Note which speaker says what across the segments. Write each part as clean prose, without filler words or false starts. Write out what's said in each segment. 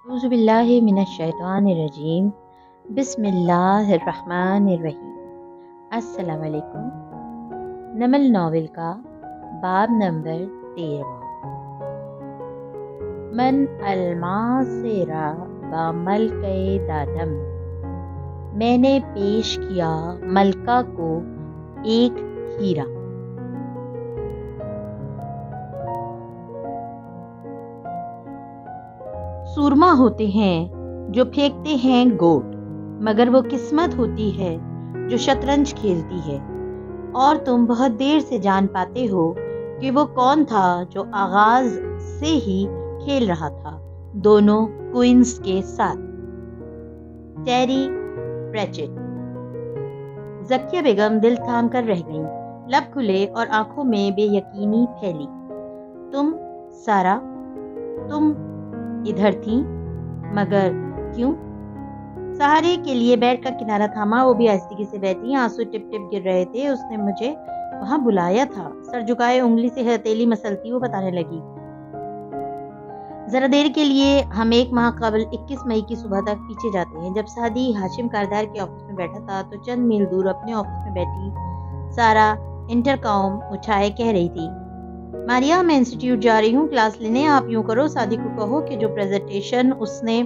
Speaker 1: اعوذ باللہ من الشیطان الرجیم بسم اللہ الرحمن الرحیم۔ السلام علیکم۔ نمل ناول کا باب نمبر 13۔ من الماسرہ بملکہ دادم، میں نے پیش کیا ملکہ کو ایک ہیرا۔ سورما ہوتے ہیں جو پھینکتے ہیں گوٹ، مگر وہ قسمت ہوتی ہے جو شطرنج کھیلتی ہے، اور تم بہت دیر سے جان پاتے ہو کہ وہ کون تھا جو آغاز سے ہی کھیل رہا تھا دونوں کوئنز کے ساتھ۔ ٹیری پریچٹ۔ زکیہ بیگم دل تھام کر رہ گئیں، لب کھلے اور آنکھوں میں بے یقینی پھیلی۔ تم سارا، تم ادھر تھیں، مگر کیوں؟ سہارے کے لیے بیٹھ کا کنارہ تھاما، وہ بھی آہستگی سے بیٹھی، آنسو ٹپ ٹپ گر رہے تھے۔ اس نے مجھے وہاں بلایا تھا، سر جھکائے انگلی سے ہتھیلی مسلتی وہ بتانے لگی۔ ذرا دیر کے لیے ہم 1 ماہ قبل 21 مئی کی صبح تک پیچھے جاتے ہیں، جب سعدی ہاشم کاردار کے آفس میں بیٹھا تھا تو چند میل دور اپنے آفس میں بیٹھی سارا انٹرکام اٹھائے کہہ رہی تھی، ماریا میں انسٹیٹیوٹ جا رہی ہوں کلاس لینے، آپ یوں کرو سعدی کو کہو کہ جو پریزنٹیشن اس نے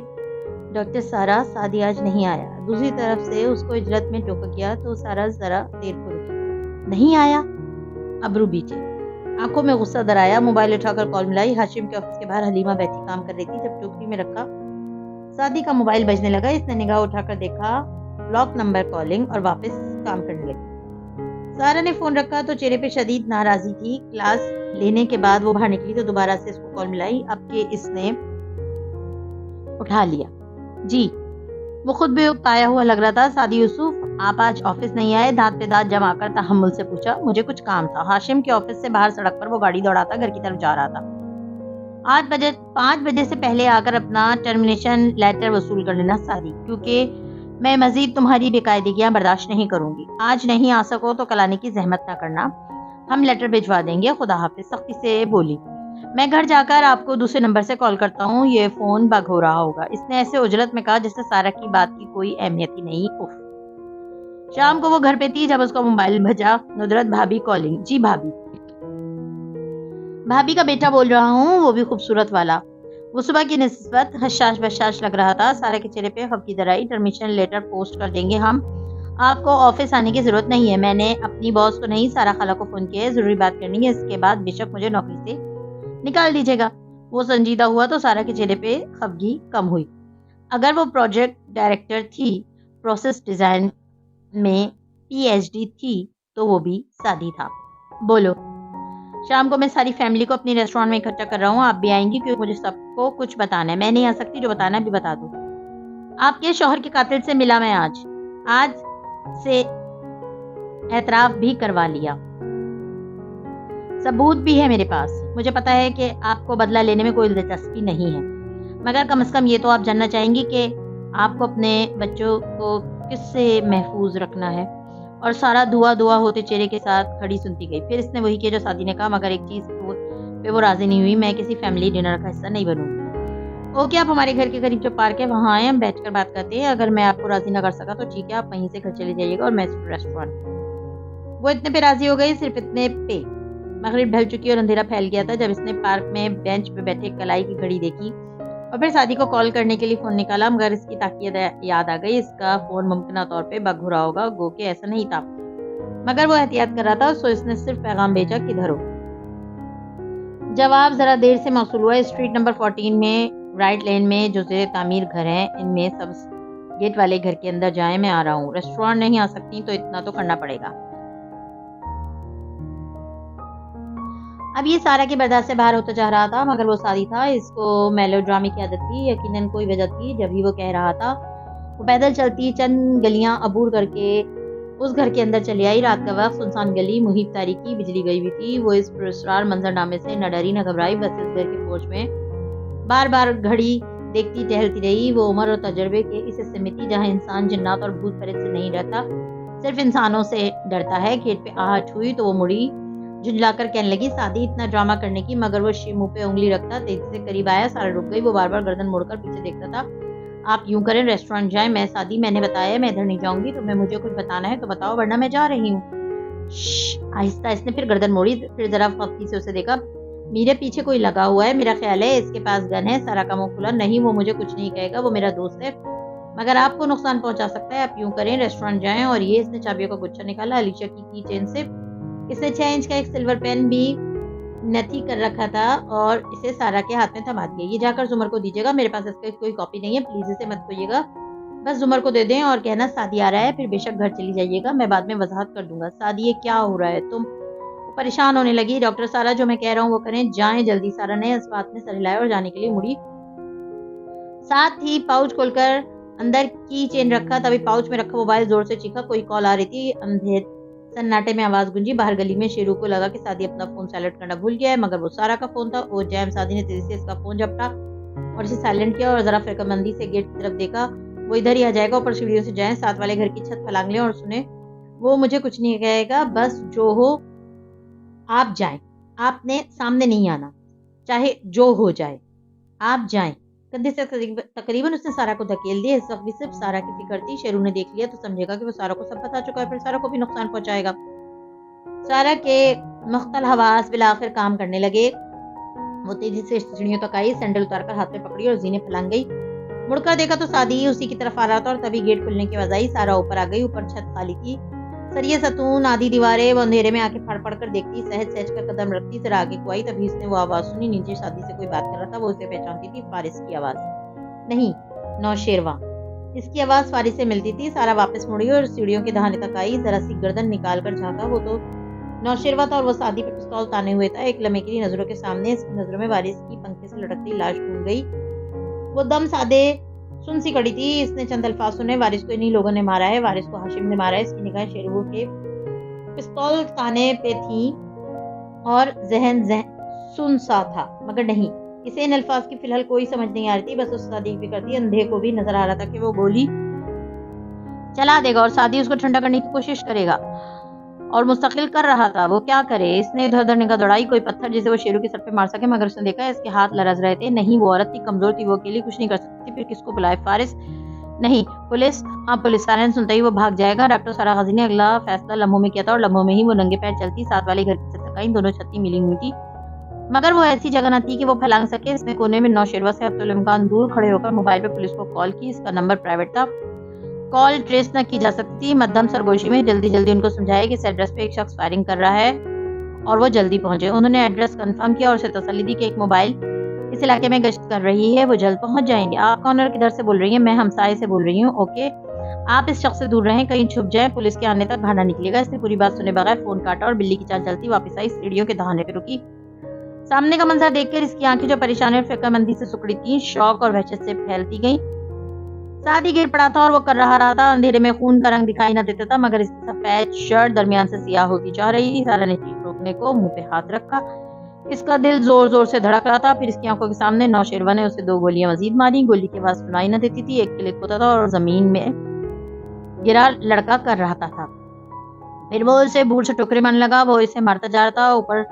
Speaker 1: ڈاکٹر سارا سعدی آج نہیں آیا۔ دوسری طرف سے اس کو اجرت میں ٹوکا کیا تو سارا ذرا دیر کو رکی۔ نہیں آیا؟ ابرو بیچے، آنکھوں میں غصہ درایا، موبائل اٹھا کر کال ملائی۔ ہاشم کے آفس کے باہر حلیمہ بیٹھی کام کر رہی تھی، جب ٹوکری میں رکھا سعدی کا موبائل بجنے لگا، اس نے نگاہ اٹھا کر دیکھا بلاک نمبر کالنگ اور واپس کام کرنے لگی۔ سارا نے فون رکھا تو چہرے پہ شدید ناراضی تھی۔ کلاس لینے کے بعد وہ باہر نکلی تو دوبارہ سے اس کو کال ملائی، اب کہ اس نے اٹھا لیا۔ جی، وہ خود بھی پایا ہوا لگ رہا تھا۔ سعدی یوسف، آپ آج آفس نہیں آئے؟ دانت پہ دانت جما کر تحمل سے پوچھا۔ مجھے کچھ کام تھا۔ ہاشم کے آفس سے باہر سڑک پر وہ گاڑی دوڑاتا گھر کی طرف جا رہا تھا۔ 5 بجے سے پہلے آ کر اپنا ٹرمینیشن لیٹر وصول کر لینا سعدی، کیونکہ میں مزید تمہاری بے قاعدگیاں برداشت نہیں کروں گی۔ آج نہیں آ سکو تو کل آنے کی زحمت نہ کرنا، ہم لیٹر بھجوا دیں گے۔ خدا حافظ، سختی سے بولی۔ میں گھر جا کر آپ کو دوسرے نمبر سے کال کرتا ہوں، یہ فون بگ ہو رہا ہوگا۔ اس نے ایسے اجلت میں کہا جیسے سارا کی بات کی کوئی اہمیت ہی نہیں۔ اف۔ شام کو وہ گھر پہ تھی جب اس کا موبائل بجا۔ ندرت بھابی کالنگ۔ جی بھابی، بھابی کا بیٹا بول رہا ہوں، وہ بھی خوبصورت والا۔ وہ صبح کی نسبت حشاش بشاش لگ رہا تھا۔ سارا کے چہرے پہ خفگی درائی۔ ٹرمینیشن لیٹر پوسٹ کر دیں گے ہم، آپ کو آفس آنے کی ضرورت نہیں ہے۔ میں نے اپنی باس کو نہیں، سارا خالہ کو فون کیا ہے، ضروری بات کرنی ہے، اس کے بعد بے شک مجھے نوکری سے نکال دیجیے گا۔ وہ سنجیدہ ہوا تو سارا کے چہرے پہ خفگی کم ہوئی۔ اگر وہ پروجیکٹ ڈائریکٹر تھی، پروسیس ڈیزائن میں PhD تھی، تو وہ بھی سعدی تھا۔ بولو۔ شام کو میں ساری فیملی کو اپنی ریسٹورانٹ میں اکٹھا کر رہا ہوں، آپ بھی آئیں گی کیونکہ مجھے سب کو کچھ بتانا ہے۔ میں نہیں آ سکتی، جو بتانا ہے بھی بتا دو۔ آپ کے شوہر کے قاتل سے ملا میں آج سے اعتراف بھی کروا لیا، ثبوت بھی ہے میرے پاس۔ مجھے پتا ہے کہ آپ کو بدلہ لینے میں کوئی دلچسپی نہیں ہے، مگر کم از کم یہ تو آپ جاننا چاہیں گی کہ آپ کو اپنے بچوں کو کس سے محفوظ رکھنا ہے۔ اور سارا دعا ہوتے چہرے کے ساتھ کھڑی سنتی گئی۔ پھر اس نے وہی کیا جو سعدی نے کہا، مگر ایک چیز پہ وہ راضی نہیں ہوئی، میں کسی فیملی ڈنر کا حصہ نہیں بنوں گی۔ اوکے، آپ ہمارے گھر کے قریب جو پارک ہے وہاں آئے، ہم بیٹھ کر بات کرتے ہیں۔ اگر میں آپ کو راضی نہ کر سکا تو ٹھیک ہے، آپ وہیں سے گھر چلے جائیے گا اور میں ریسٹورانٹ۔ وہ اتنے پہ راضی ہو گئی، صرف اتنے پہ۔ مغرب ڈھل چکی اور اندھیرا پھیل گیا تھا جب اس نے پارک میں بینچ پہ بیٹھے کلائی کی گھڑی دیکھی اور پھر سعدی کو کال کرنے کے لیے فون نکالا، مگر اس کی تاکید یاد آ گئی، اس کا فون ممکنہ طور پہ بگ ہو رہا ہوگا، گو کہ ایسا نہیں تھا، مگر وہ احتیاط کر رہا تھا، سو اس نے صرف پیغام بھیجا، کدھر ہو؟ جواب ذرا دیر سے موصول ہوا، اسٹریٹ نمبر 14 میں رائٹ لین میں جو زیر تعمیر گھر ہیں، ان میں سب گیٹ والے گھر کے اندر جائیں، میں آ رہا ہوں۔ ریسٹورانٹ نہیں آ سکتی تو اتنا تو کرنا پڑے گا۔ اب یہ سارا کے برداشت سے باہر ہوتا جا رہا تھا، مگر وہ سعدی تھا، اس کو میلو ڈرامے کی عادت تھی، یقیناً کوئی وجہ تھی جب ہی وہ کہہ رہا تھا۔ وہ پیدل چلتی چند گلیاں عبور کر کے اس گھر کے اندر چلی آئی۔ رات کا وقت، سنسان گلی، محیط تاریکی، بجلی گئی ہوئی تھی۔ وہ اس پراسرار منظرنامے سے نہ ڈری نہ گھبرائی، بس اس گھر کے پورچ میں بار بار گھڑی دیکھتی ٹہلتی رہی۔ وہ عمر اور تجربے کے اس حصے میں تھی جہاں انسان جنات اور بھوت پریت سے نہیں ڈرتا، صرف انسانوں سے ڈرتا ہے۔ گیٹ پہ آہٹ ہوئی تو وہ مڑی جھنجلا کر کہنے لگی سعدی اتنا ڈرامہ کرنے کی، مگر وہ منہ پہ انگلی رکھتا تیزی سے قریب آیا. سارا رک گئی. وہ بار بار گردن موڑ کر پیچھے دیکھتا تھا. آپ یوں کریں ریسٹورینٹ جائیں. میں سعدی میں نے بتایا میں ادھر نہیں جاؤں گی. تمہیں مجھے کچھ بتانا ہے تو بتاؤ ورنہ میں جا رہی ہوں. آہستہ اس نے پھر گردن موڑی. پھر ذرا خفتی سے اسے دیکھا. میرے پیچھے کوئی لگا ہوا ہے. میرا خیال ہے اس کے پاس گن ہے. سارا کا منہ کھلا. نہیں وہ مجھے کچھ نہیں کہے گا. وہ میرا دوست ہے مگر آپ کو نقصان پہنچا سکتا ہے. آپ یوں کریں ریسٹورینٹ جائیں. اور یہ اس نے چابیوں کا گچھا نکالا علیشا کی چین سے. اس نے 6 انچ کا ایک سلور پین بھی نتھی کر رکھا تھا اور اسے سارا کے ہاتھ میں تھما دیا. یہ جا کر زمر کو دیجیے گا. میرے پاس اس کی کوئی کاپی نہیں ہے. پلیز اسے مت کھوئیے گا. بس زمر کو دے دیں اور کہنا سعدی آ رہا ہے. پھر بے شک گھر چلی جائیے گا. میں بعد میں وضاحت کر دوں گا. سعدی یہ کیا ہو رہا ہے تم؟ پریشان ہونے لگی. ڈاکٹر سارا جو میں کہہ رہا ہوں وہ کریں. جائیں جلدی. سارا نے اس بات میں سر ہلایا اور جانے کے لیے مڑی. ساتھ ہی پاؤچ کھول کر اندر کی چین رکھا. تبھی پاؤچ میں رکھا موبائل زور سے چیخا. کوئی کال آ رہی تھی. اندھیر سناٹے میں آواز گونجی. باہر گلی میں شیرو کو لگا کہ سعدی اپنا فون سائلنٹ کرنا بھول گیا ہے مگر وہ سارا کا فون تھا. وہ جیم. سعدی نے تیزی سے اس کا فون جھپٹا اور اسے سائلنٹ کیا اور ذرا فرقہ مندی سے گیٹ کی طرف دیکھا. وہ ادھر ہی آ جائے گا. اوپر سیڑھیوں سے جائیں. ساتھ والے گھر کی چھت پھلانگ لیں اور سنیں. وہ مجھے کچھ نہیں کہے گا. بس جو ہو آپ جائیں. آپ نے سامنے نہیں آنا چاہے جو ہو جائے. آپ جائیں. کندھے سے تقریباً اس نے سارا کو دھکیل دیا. اس وقت بھی صرف سارا کی فکر تھی. شیرو نے دیکھ لیا تو سمجھے گا کہ وہ سارا کو سب بتا چکا ہے. پھر سارا کو بھی نقصان پہنچائے گا. سارا کے مختلف حواس بالآخر کام کرنے لگے. وہ تیزی سے سیڑھیوں تک آئی. سینڈل اتار کر ہاتھ میں پکڑی اور زینے پھلانگ گئی. مڑ کر دیکھا تو سعدی اسی کی طرف آ رہا تھا اور تبھی گیٹ کھلنے کی آواز آئی. سارا اوپر آ گئی. اوپر چھت خالی تھی. سریے ستون آدھی دیواریں. وہ اندھیرے میں آنکھیں پھاڑ پھاڑ کر دیکھتی. سہج سہج کر قدم رکھتی. ذرا آگے کو آئی. تبھی اس نے وہ آواز سنی. نیچے سعدی سے کوئی بات کر رہا تھا. وہ اسے پہچانتی تھی. فارس کی آواز نہیں نوشیرواں. اس کی آواز فارس سے ملتی تھی. سارا واپس مڑی اور سیڑھیوں کے دہانے تک آئی. ذرا سی گردن نکال کر جھانکا. وہ تو نوشیرواں تھا اور وہ سعدی پہ پستول تانے ہوئے تھا. ایک لمحے کے لیے نظروں کے سامنے اس کی نظروں میں وارث کی پنکھے سے لٹکتی لاش ڈھونڈ گئی. وہ دم سادے سن سی کڑی تھی. اس نے چند الفاظ سنے. وارث کو انہی لوگوں نے مارا ہے. وارث کو ہاشم نے مارا ہے. اس کی نگاہیں شیرو کے پستول تانے پہ تھی اور ذہن سن سا تھا مگر نہیں. اسے ان الفاظ کی فی الحال کوئی سمجھ نہیں آ رہی تھی. بس اس سعدی کی فکر تھی. اندھے کو بھی نظر آ رہا تھا کہ وہ گولی چلا دے گا اور سعدی اس کو ٹھنڈا کرنے کی کوشش کرے گا اور مستقل کر رہا تھا. وہ کیا کرے. اس نے ادھر ادھر نگاہ دوڑائی. کوئی پتھر جسے وہ شیرو کے سر پہ مار سکے مگر اس نے دیکھا اس کے ہاتھ لرز رہے تھے. نہیں وہ عورت تھی. کمزور تھی. وہ اکیلی کچھ نہیں کر سکتی تھی. پھر کس کو بلائے. فارس نہیں پولیس. ہاں پولیس. سائرن سنتا ہی وہ بھاگ جائے گا. ڈاکٹر سارا غازی نے اگلا فیصلہ لمحوں میں کیا تھا اور لمحوں میں ہی وہ ننگے پیر چلتی. ساتھ والے گھر کی چھت تک آئی. دونوں چھتیں ملی ہوئی تھی مگر وہ ایسی جگہ نہ تھی کہ وہ پھلانگ سکے. اس نے کونے میں نوشیرواں سے حتی الامکان دور کھڑے ہو کر موبائل پہ پولیس کو کال کی. اس کا نمبر پرائیویٹ تھا. کال ٹریس نہ کی جا سکتی. مدھم سرگوشی میں جلدی ان کو سمجھایا کہ اس ایڈریس پہ ایک شخص فائرنگ کر رہا ہے اور وہ جلدی پہنچے. انہوں نے ایڈریس کنفرم کیا اور اسے تسلی دی کہ ایک موبائل اس علاقے میں گشت کر رہی ہے. وہ جلد پہنچ جائیں گے. آپ کون اور کدھر سے بول رہی ہیں؟ میں ہمسائے سے بول رہی ہوں. اوکے آپ اس شخص سے دور رہیں. کہیں چھپ جائیں. پولیس کے آنے تک باہر نہ نکلے گا. اس نے پوری بات سنے بغیر فون کاٹا اور بلی کی چال چلتی واپس آئی. سیڑھیوں کے دہانے پہ رکی. سامنے کا منظر دیکھ کر اس کی آنکھیں جو پریشانی اور فکر مندی سے سکڑی تھیں شوق اور وحشت سے پھیلتی گئیں. سعدی گر پڑا تھا اور وہ کر رہا تھا. اندھیرے میں خون کا رنگ دکھائی نہ دیتا تھا مگر اس کی سفید شرٹ درمیان سے سیاہ ہوتی جا رہی تھی. سارا نے چیخ روکنے کو منہ پہ ہاتھ رکھا. اس کا دل زور زور سے دھڑک رہا تھا. پھر اس کی آنکھوں کے سامنے نوشیرواں نے اسے 2 گولیاں مزید ماری. گولی کی آواز سنائی نہ دیتی تھی. ایک کلک ہوتا تھا اور زمین میں گرا لڑکا کر رہا تھا. پھر وہ اسے بھوڑ سے ٹوکرے مارنے لگا. وہ اسے مارتا جا رہا تھا. اوپر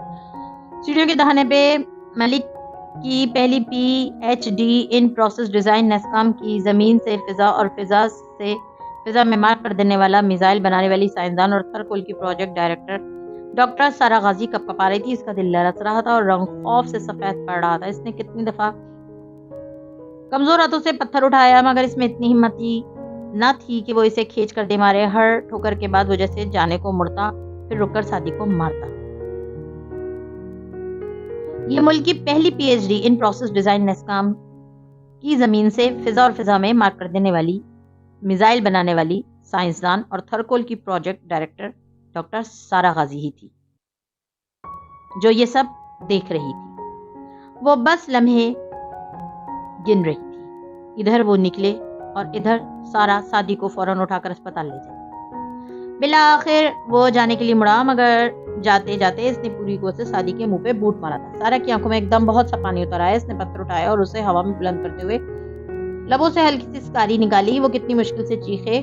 Speaker 1: سیڑھیوں کے دہانے پہ ملک کی پہلی P H D in process design NESCOM کی زمین سے فضا اور فضا سے فضا میں مار کر دینے والا میزائل بنانے والی سائنسدان اور تھرکول کی پروجیکٹ ڈائریکٹر ڈاکٹر سارا غازی کپ کپا رہی تھی. اس کا دل لرز رہا تھا اور رنگ خوف سے سفید پڑ رہا تھا. اس نے کتنی دفعہ کمزور ہاتھوں سے پتھر اٹھایا مگر اس میں اتنی ہمت نہ تھی کہ وہ اسے کھینچ کر دے مارے. ہر ٹھوکر کے بعد وہ جیسے جانے کو مڑتا پھر رک کر سعدی کو مارتا. یہ ملک کی پہلی P H D in process design NESCOM کی زمین سے فضا اور فضا میں مار کر دینے والی میزائل بنانے والی سائنسدان اور تھرکول کی پروجیکٹ ڈائریکٹر ڈاکٹر سارا غازی ہی تھی جو یہ سب دیکھ رہی تھی. وہ بس لمحے گن رہی تھی. ادھر وہ نکلے اور ادھر سارا سعدی کو فوراً اٹھا کر اسپتال لے جائے. بالآخر وہ جانے کے لیے مڑا مگر جاتے جاتے اس نے پوری قوت سے سعدی کے منہ پہ بوٹ مارا تھا. سارا کی آنکھوں میں ایک دم بہت سا پانی اتر آیا. اس نے پتھر اٹھایا اور اسے ہوا میں بلند کرتے ہوئے لبوں سے ہلکی سی سکاری نکالی. وہ کتنی مشکل سے چیخے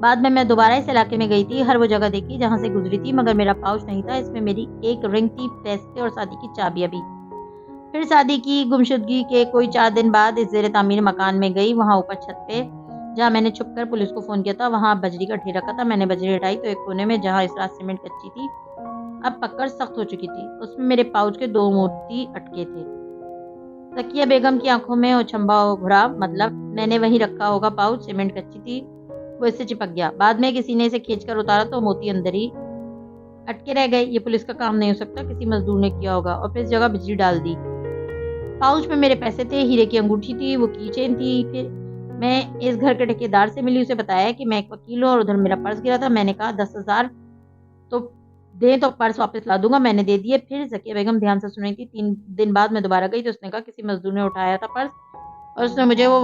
Speaker 1: بعد میں دوبارہ اس علاقے میں گئی تھی، ہر وہ جگہ دیکھی جہاں سے گزری تھی، مگر میرا پاؤچ نہیں تھا۔ اس میں میری ایک رنگ تھی، پیسے تھے اور شادی کی چابیاں بھی۔ پھر شادی کی گمشدگی کے کوئی 4 دن بعد اس زیر تعمیر مکان میں گئی، وہاں اوپر چھت پہ جہاں میں نے چھپ کر پولیس کو فون کیا تھا، وہاں بجری کا ڈھیر رکھا تھا۔ میں نے بجری ہٹائی تو ایک کونے میں جہاں اس رات سیمنٹ کچی تھی اب پک کر سخت ہو چکی تھی، اس میں میرے پاؤچ کے 2 موتی اٹکے تھے۔ تکیہ بیگم کی آنکھوں میں اچھمبا گھرا، مطلب میں نے وہیں رکھا ہوگا پاؤچ، سیمنٹ کچی تھی، وہ اس سے چپک گیا۔ بعد میں کسی نے اسے کھینچ کر اتارا تو موتی اندر ہی اٹکے رہ گئے۔ یہ پولیس کا کام نہیں ہو سکتا، کسی مزدور نے کیا ہوگا، اور پھر اس جگہ بجلی ڈال دی۔ پاؤچ میں میرے پیسے تھے، ہیرے کی انگوٹھی تھی، وہ کی چین تھی۔ پھر میں اس گھر کے ٹھیکیدار سے ملی، اسے بتایا کہ میں ایک وکیل ہوں اور ادھر میرا پرس گرا تھا۔ میں نے کہا 10,000 تو دیں تو پرس واپس لا دوں گا، میں نے دے دیے۔ پھر ذکیہ بیگم دھیان سے سن رہی تھی۔ 3 دن بعد میں دوبارہ گئی تو اس نے کہا کسی مزدور نے اٹھایا تھا پرس اور اس نے مجھے وہ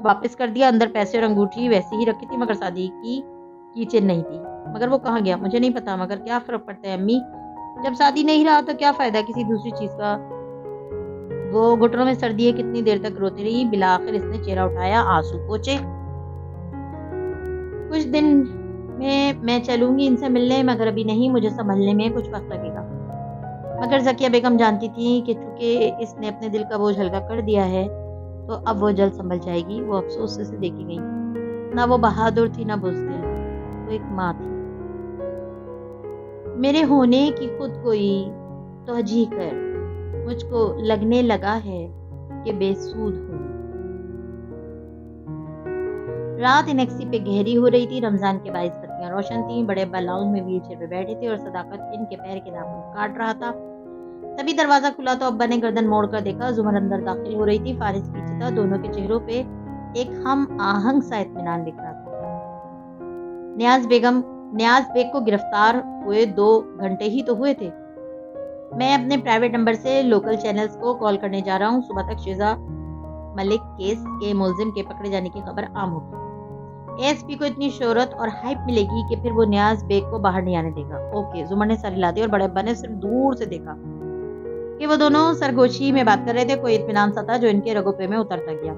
Speaker 1: واپس کر دیا۔ اندر پیسے اور انگوٹھی ویسی ہی رکھی تھی، مگر شادی کی چین نہیں تھی۔ مگر وہ کہاں گیا مجھے نہیں پتا، مگر کیا فرق پڑتا ہے امی، جب شادی نہیں رہا تو کیا فائدہ کسی دوسری چیز کا۔ وہ گھٹنوں میں سر دیے کتنی دیر تک روتی رہی، بالآخر اس نے چہرہ اٹھایا، آنسو پوچھے۔ کچھ دن میں چلوں گی ان سے ملنے، مگر ابھی نہیں، مجھے سنبھلنے میں کچھ وقت لگے گا۔ مگر ذکیہ بیگم جانتی تھی کہ چونکہ اس نے اپنے دل کا بوجھ ہلکا کر دیا ہے تو اب وہ جلد سنبھل جائے گی۔ وہ افسوس سے دیکھی گئی، نہ وہ بہادر تھی نہ بزدل، وہ ایک ماں تھی۔ میرے ہونے کی خود کوئی توجہ کر، مجھ کو لگنے لگا ہے کہ بے سود ہوں۔ رات انیکسی پہ گہری ہو رہی تھی، رمضان کے 22 بتیاں روشن تھیں۔ بڑے ابا لاؤنج میں ویل چیئر پہ بیٹھے تھے اور صداقت ان کے پیر کے ناخن کاٹ رہا تھا۔ تبھی دروازہ کھلا تو ابا نے گردن موڑ کر دیکھا، زمر اندر داخل ہو رہی تھی، فارس پیچھے تھا۔ دونوں کے چہروں پہ ایک ہم آہنگ سا اطمینان دکھ رہا تھا۔ نیاز بیگ کو گرفتار ہوئے 2 گھنٹے ہی تو ہوئے تھے۔ میں اپنے پرائیویٹ نمبر سے لوکل چینلز کو کال کرنے جا رہا ہوں، صبح تک شیزا ملک کیس کے ملزم کے پکڑے جانے کی خبر عام ہوگی۔ اے ایس پی کو اتنی شہرت اور ہائپ ملے گی کہ پھر وہ نیاز بیگ کو باہر نہیں آنے دے گا۔ اوکے، زمر نے سر ہلا دیا اور بڑے ابا نے صرف دور سے دیکھا کہ وہ دونوں سرگوشی میں بات کر رہے تھے۔ کوئی اطمینان سا تھا جو ان کے رگوں پہ میں اترتا گیا۔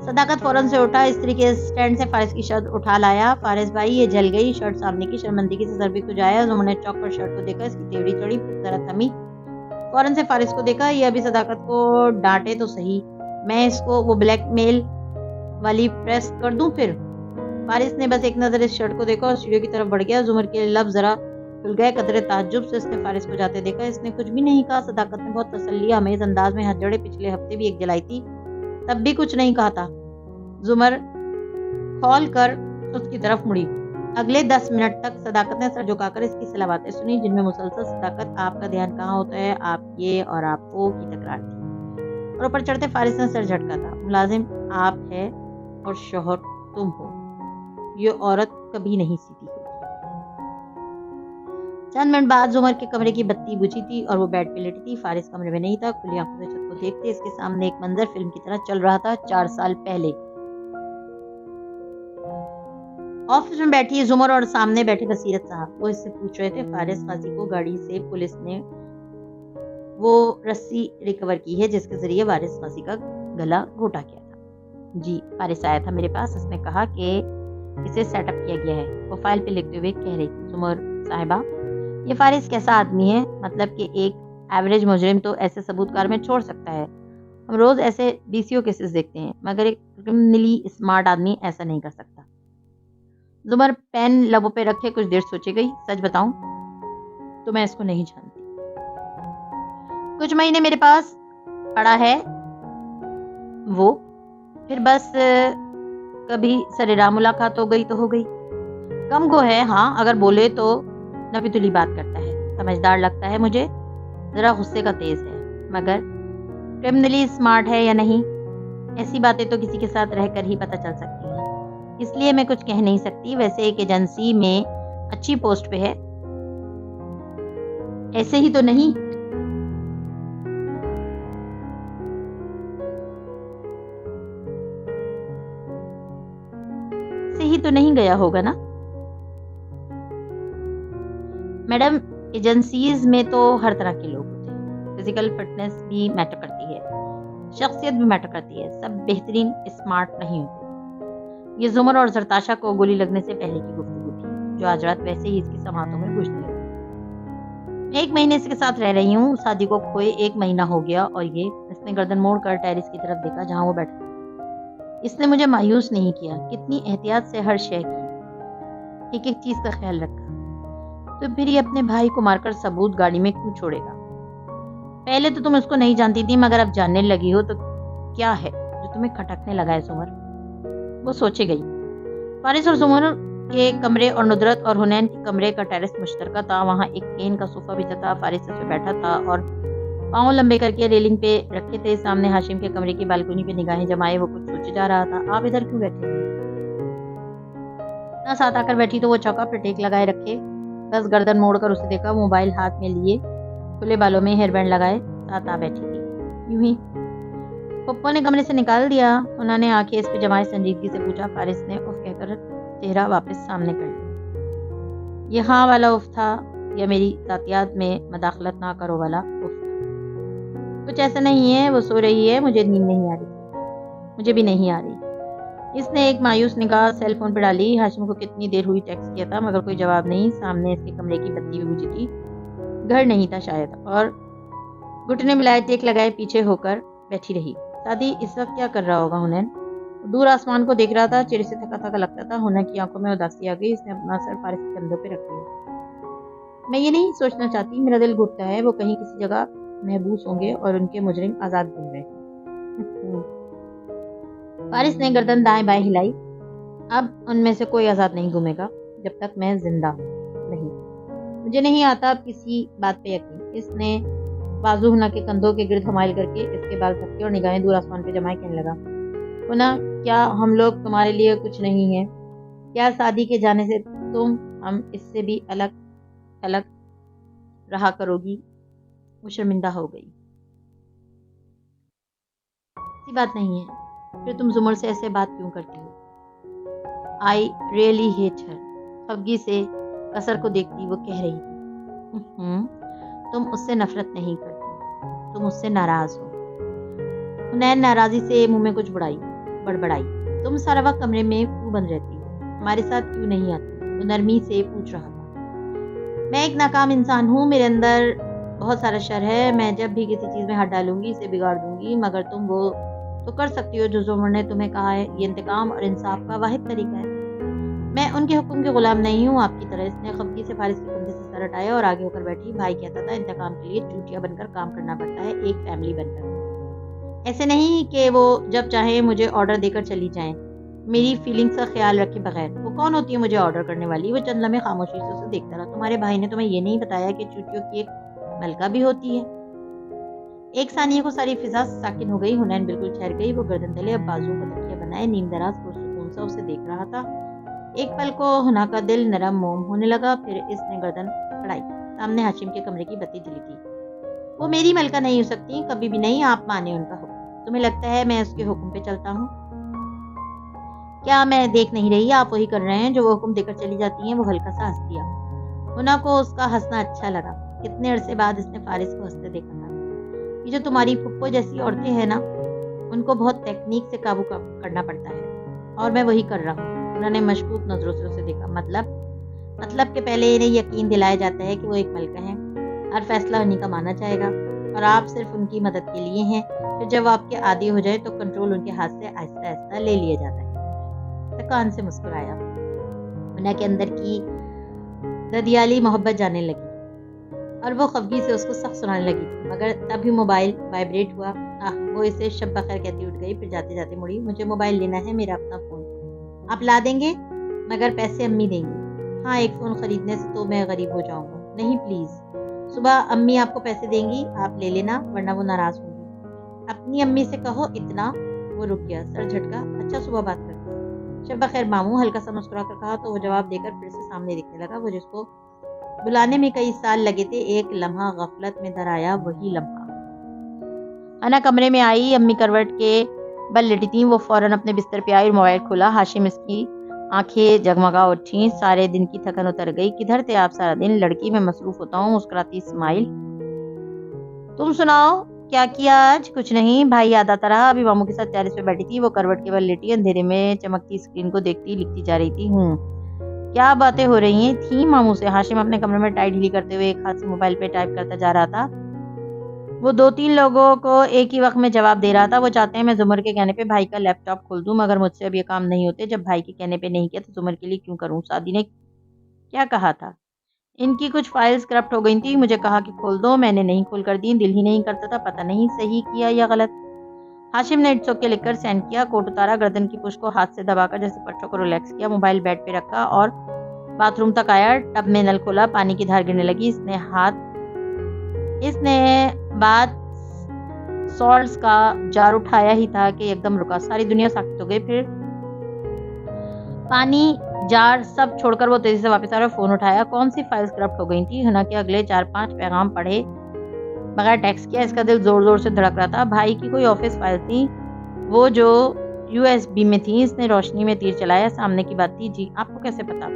Speaker 1: صداقت فوراً سے اٹھا، استری کے سٹینڈ سے فارس کی شرٹ اٹھا لایا۔ فارس بھائی، یہ جل گئی شرٹ سامنے کی، شرمندگی سے سر بھی کھجایا۔ زمر نے چوک پر شرٹ کو دیکھا، اس کی تیوری چڑھی، ذرا تھمی، فوراً سے فارس کو دیکھا۔ یہ ابھی صداقت کو ڈانٹے تو صحیح، میں اس کو وہ بلیک میل والی پریس کر دوں پھر۔ فارس نے بس ایک نظر اس شرٹ کو دیکھا اور سیڑھیوں کی طرف بڑھ گیا۔ زمر کے لب ذرا کھل گئے، قدرے تعجب سے اس نے فارس کو جاتے دیکھا۔ اس نے کچھ بھی نہیں کہا۔ صداقت نے بہت تسلی آمیز انداز میں ہاتھ جوڑے، پچھلے ہفتے بھی ایک جلائی تھی، تب بھی کچھ نہیں کہا تھا۔ زمر کھول کر اس کی طرف مڑی۔ اگلے 10 منٹ تک صداقت نے سر جھکا کر اس کی صلاحاتیں سنی، جن میں مسلسل صداقت آپ کا دھیان کہاں ہوتا ہے، آپ یہ اور آپ وہ کی تکرار تھی، اور اوپر چڑھتے فارس نے سر جھٹکا تھا۔ ملازم آپ ہے اور شوہر تم ہو، یہ عورت کبھی نہیں سیدھی ہوتی۔ چند منٹ بعد زمر کے کمرے کی بتی بجھی تھی اور وہ بیڈ پہ لیٹی تھی۔ فارس کمرے میں نہیں تھا، کھلی آنکھوں سے چھت کو دیکھتے اس کے سامنے ایک منظر فلم کی طرح چل رہا تھا، 4 سال پہلے۔ آفس میں بیٹھی زمر اور سامنے بیٹھے بصیرت صاحب، وہ اس سے پوچھ رہے تھے فارس قاضی کو گاڑی سے پولیس نے وہ رسی ریکور کی ہے جس کے ذریعے وارث قاضی کا گلا گھوٹا کیا تھا۔ جی، فارس آیا تھا میرے پاس، اس نے کہا کہ اسے سیٹ اپ کیا گیا ہے۔ وہ فائل پہ لکھتے ہوئے کہہ رہی تھی، زمر صاحبہ، یہ فارس کیسا آدمی ہے؟ مطلب کہ ایک ایوریج مجرم تو ایسے ثبوت کار میں چھوڑ سکتا ہے، ہم روز ایسے DCO کیسز دیکھتے ہیں، مگر ایک کرمنلی اسمارٹ آدمی ایسا نہیں کر سکتا۔ زمر پین لبوں پہ رکھے کچھ دیر سوچے گئی۔ سچ بتاؤں تو میں اس کو نہیں جانتی، کچھ مہینے میرے پاس پڑا ہے وہ، پھر بس کبھی سرراہ ملاقات ہو گئی تو ہو گئی، کم گو ہے، ہاں اگر بولے تو نفیتلی بات کرتا ہے، سمجھدار لگتا ہے مجھے، ذرا غصے کا تیز ہے، مگر کرمنلی اسمارٹ ہے یا نہیں، ایسی باتیں تو کسی کے ساتھ رہ کر ہی پتہ چل سکتی ہیں، اس لیے میں کچھ کہہ نہیں سکتی۔ ویسے ایک ایجنسی میں اچھی پوسٹ پہ ہے، ایسے ہی تو نہیں؟ ایسے ہی تو نہیں گیا ہوگا نا؟ میڈم، ایجنسیز میں تو ہر طرح کے لوگ ہوتے ہیں، فزیکل فٹنس بھی میٹر کرتی ہے، شخصیت بھی میٹر کرتی ہے، سب بہترین اسمارٹ نہیں ہوتے۔ یہ زمر اور زرتاشا کو گولی لگنے سے پہلے کی گفتگو تھی جو آج رات ویسے ہی اس کی سماعتوں میں گونجنے لگی۔ میں 1 مہینے اس کے ساتھ رہ رہی ہوں، شادی کو کھوئے 1 مہینہ ہو گیا، اور یہ، اس نے گردن موڑ کر ٹیرس کی طرف دیکھا جہاں وہ بیٹھا تھا۔ اس نے مجھے مایوس نہیں کیا، کتنی احتیاط سے ہر شے کی، ایک ایک چیز کا خیال رکھا۔ تو پھر یہ اپنے بھائی کو مار کر ثبوت گاڑی میں کیوں چھوڑے گا؟ پہلے تو تم اس کو نہیں جانتی تھی، مگر اب جاننے لگی ہو تو کیا ہے جو تمہیں کھٹکنے لگا ہے زمر؟ وہ سوچے گئی۔ فارس اور زمر کے کمرے اور ندرت اور حنین کے کمرے کا ٹیرس مشترکہ تھا۔ وہاں ایک کین کا صوفہ بچھا تھا، فارس اس پہ بیٹھا تھا اور پاؤں لمبے کر کے ریلنگ پہ رکھے تھے۔ سامنے ہاشم کے کمرے کی بالکنی پہ نگاہیں جمائے وہ کچھ سوچے جا رہا تھا۔ آپ ادھر کیوں بیٹھے ہیں؟ اتنا ساتھ آ کر بیٹھی تو وہ چوکا پہ ٹیک لگائے رکھے، بس گردن موڑ کر اسے دیکھا، موبائل ہاتھ میں لیے، کھلے بالوں میں ہیئر بینڈ لگائے ساتھ آ بیٹھی تھی۔ یوں ہی پپو نے کمرے سے نکال دیا؟ انہوں نے آنکھیں اس پہ جمائے سنجیدگی سے پوچھا۔ فارس نے اف کہہ کر چہرہ واپس سامنے کر لیا۔ یہ ہاں والا اف تھا یا میری ذاتیات میں مداخلت نہ کرو والا اف تھا؟ کچھ ایسا نہیں ہے، وہ سو رہی ہے، مجھے نیند نہیں آ رہی۔ مجھے بھی نہیں آ رہی۔ اس نے ایک مایوس نگاہ سیل فون پہ ڈالی۔ ہاشم کو کتنی دیر ہوئی ٹیکسٹ کیا تھا مگر کوئی جواب نہیں۔ سامنے اس کے کمرے کی بتی بھی بجھی تھی، گھر نہیں تھا شاید، اور گھٹنے ملائے ٹیک لگائے پیچھے ہو کر بیٹھی رہی۔ سادی اس وقت کیا کر رہا ہوگا ہنین؟ دور آسمان کو دیکھ رہا تھا، چہرے سے تھکا تھکا لگتا تھا۔ ہنین کی آنکھوں میں اداسی آ گئی، اس نے اپنا سر فارس کے کندھوں پہ رکھ لیا۔ میں یہ نہیں سوچنا چاہتی، میرا دل گھٹتا ہے، وہ کہیں کسی جگہ محبوس ہوں گے اور ان کے مجرم آزاد گھوم رہے ہیں۔ فارس نے گردن دائیں بائیں ہلائی۔ اب ان میں سے کوئی آزاد نہیں گھومے گا جب تک میں زندہ ہوں۔ نہیں، مجھے نہیں آتا اب کسی بات پہ یقین۔ اس نے بازو ہنا کے کندھوں کے گرد حمائل کر کے اس کے بال تھپکے اور نگاہیں دور آسمان پہ جمائے کہنے لگا، ہنا، کیا ہم لوگ تمہارے لیے کچھ نہیں ہیں؟ کیا شادی کے جانے سے تم ہم اس سے بھی الگ تھلگ رہا کرو گی؟ وہ شرمندہ ہو گئی۔ ایسی بات نہیں ہے، پھر تم زمر سے ایسے بات کیوں کرتی ہو؟ I really hate her۔ خفگی سے کسر کو دیکھتی وہ کہہ رہی تھی، تم اس سے نفرت نہیں کرتی، تم اس سے ناراض ہو۔ حنین ناراضی سے منہ میں کچھ بڑبڑائی۔ تم سارا وقت کمرے میں کیوں بند رہتی ہو؟ ہمارے ساتھ کیوں نہیں آتی؟ وہ نرمی سے پوچھ رہا تھا۔ میں ایک ناکام انسان ہوں، میرے اندر بہت سارا شر ہے، میں جب بھی کسی چیز میں ہاتھ ڈالوں گی اسے بگاڑ دوں گی، مگر تم وہ تو کر سکتی ہو جو زمر نے تمہیں کہا ہے، یہ انتقام اور انصاف کا واحد طریقہ ہے۔ میں ان کے حکم کے غلام نہیں ہوں آپ کی طرح۔ اس نے خفگی سے فارس کے کندھے سے سر ہٹایا اور آگے ہو کر بیٹھی۔ بھائی کہتا تھا انتقام کے لیے چوٹیا بن کر کام کرنا پڑتا ہے، ایک فیملی بن کر، ایسے نہیں کہ وہ جب چاہیں مجھے آرڈر دے کر چلی جائیں، میری فیلنگز کا خیال رکھے بغیر۔ وہ کون ہوتی ہے مجھے آرڈر کرنے والی؟ وہ چند لمحے خاموشی سے اسے دیکھتا رہا۔ تمہارے بھائی نے تمہیں یہ نہیں بتایا کہ چوٹیوں کی ایک ملکہ بھی ہوتی ہے؟ ایک ثانیے کو ساری فضا ساکن ہو گئی۔ حنین بالکل ٹھہر گئی، وہ گردن تلے اب بازو کو تکیہ بنائے نیم دراز پرسکون سا اسے دیکھ رہا تھا۔ ایک پل کو ہنا کا دل نرم موم ہونے لگا، پھر اس نے گردن اڑائی۔ سامنے ہاشم کے کمرے کی بتی جلی تھی۔ وہ میری ملکہ نہیں ہو سکتی، کبھی بھی نہیں، آپ مانے ان کا حکم۔ تمہیں لگتا ہے میں اس کے حکم پہ چلتا ہوں؟ کیا میں دیکھ نہیں رہی آپ وہی کر رہے ہیں جو وہ حکم دے کر چلی جاتی ہیں؟ وہ ہلکا سا ہنس دیا۔ ہنا کو اس کا ہنسنا اچھا لگا، کتنے عرصے بعد اس نے فارس کو ہنستے دیکھا تھا۔ یہ جو تمہاری پھپھو جیسی عورتیں ہیں نا، ان کو بہت تکنیک سے قابو کرنا پڑتا ہے، اور میں وہی کر رہا ہوں۔ انہوں نے مشکوک نظروں سے اسے دیکھا۔ مطلب کہ پہلے انہیں یقین دلایا جاتا ہے کہ وہ ایک ملکہ ہیں، ہر فیصلہ انہیں کا مانا جائے گا اور آپ صرف ان کی مدد کے لیے ہیں، پھر جب وہ آپ کے عادی ہو جائے تو کنٹرول ان کے ہاتھ سے آہستہ آہستہ لے لیا جاتا ہے۔ تکان سے مسکرایا۔ ہنا کے اندر کی ددیالی محبت جانے لگی اور وہ خفگی سے اس کو سخت سنانے لگی تھی، مگر تب ہی موبائل وائبریٹ ہوا۔ وہ اسے شب بخیر کہتی اٹھ گئی، پھر جاتے جاتے مڑی۔ مجھے موبائل لینا ہے، میرا اپنا فون آپ لا دیں گے؟ مگر پیسے امی دیں گی۔ ہاں، ایک فون خریدنے سے تو میں غریب ہو جاؤں گا۔ نہیں پلیز، صبح امی آپ کو پیسے دیں گی، آپ لے لینا ورنہ وہ ناراض ہوں گی۔ اپنی امی سے کہو اتنا۔ وہ رک گیا، سر جھٹکا۔ اچھا، صبح بات کرتے ہیں۔ شب بخیر ماموں، ہلکا سا مسکرا کر کہا تو وہ جواب دے کر پھر سے سامنے دیکھنے لگا۔ وہ جس کو بلانے میں کئی سال لگے تھے، ایک لمحہ غفلت میں دھر آیا، وہی لمحہ۔ انا کمرے میں آئی، امی کروٹ کے بل لیٹی تھیں۔ وہ فوراً اپنے بستر پہ آئی اور موبائل کھولا۔ ہاشم اس کی آنکھیں جگمگا اٹھیں، سارے دن کی تھکن اتر گئی۔ کدھر تھے آپ سارا دن؟ لڑکی میں مصروف ہوتا ہوں، مسکراتی اسمائل۔ تم سناؤ، کیا کیا آج؟ کچھ نہیں، بھائی یاد آتا رہا۔ ابھی ماموں کے ساتھ ٹیرس پہ بیٹھی تھی، وہ کروٹ کے بل لیٹی اندھیرے میں چمکتی اسکرین کو دیکھتی لکھتی جا رہی تھی۔ کیا باتیں ہو رہی تھیں ماموں سے؟ ہاشم اپنے کمرے میں ٹائی ڈھیلی کرتے ہوئے ایک ہاتھ سے موبائل پہ ٹائپ کرتا جا رہا تھا۔ وہ 2-3 لوگوں کو ایک ہی وقت میں جواب دے رہا تھا۔ وہ چاہتے ہیں میں زمر کے کہنے پہ بھائی کا لیپ ٹاپ کھول دوں، مگر مجھ سے اب یہ کام نہیں ہوتے۔ جب بھائی کے کہنے پہ نہیں کیا تو زمر کے لیے کیوں کروں؟ سعدی نے کیا کہا تھا؟ ان کی کچھ فائلز کرپٹ ہو گئی تھی، مجھے کہا کہ کھول دو، میں نے نہیں کھول کر دی، دل ہی نہیں کرتا تھا، پتہ نہیں صحیح کیا یا غلط۔ ہاشم نے اٹس اوکے لکھ کر سینڈ کیا، کوٹ اتارا، گردن کی پشت کو ہاتھ سے دبا کر جیسے پٹھوں کو ریلیکس کیا، موبائل بیڈ پہ رکھا اور باتھ روم تک آیا۔ ٹب میں نل کھولا، پانی کی دھار گرنے لگی۔ اس نے بات سالٹس کا جار اٹھایا ہی تھا کہ ایک دم رکا، ساری دنیا ساکت ہو گئی۔ پھر پانی جار سب چھوڑ کر وہ تیزی سے واپس آ رہا، فون اٹھایا۔ کون سی فائلز کرپٹ ہو گئی تھی؟ ہنا کے اگلے 4-5 پیغام پڑھے بغیر ٹیکسٹ کیا۔ اس کا دل زور زور سے دھڑک رہا تھا۔ بھائی کی کوئی آفس فائل تھی، وہ جو USB میں تھی۔ اس نے روشنی میں تیر چلایا، سامنے کی بات تھی۔ جی، آپ کو کیسے پتا؟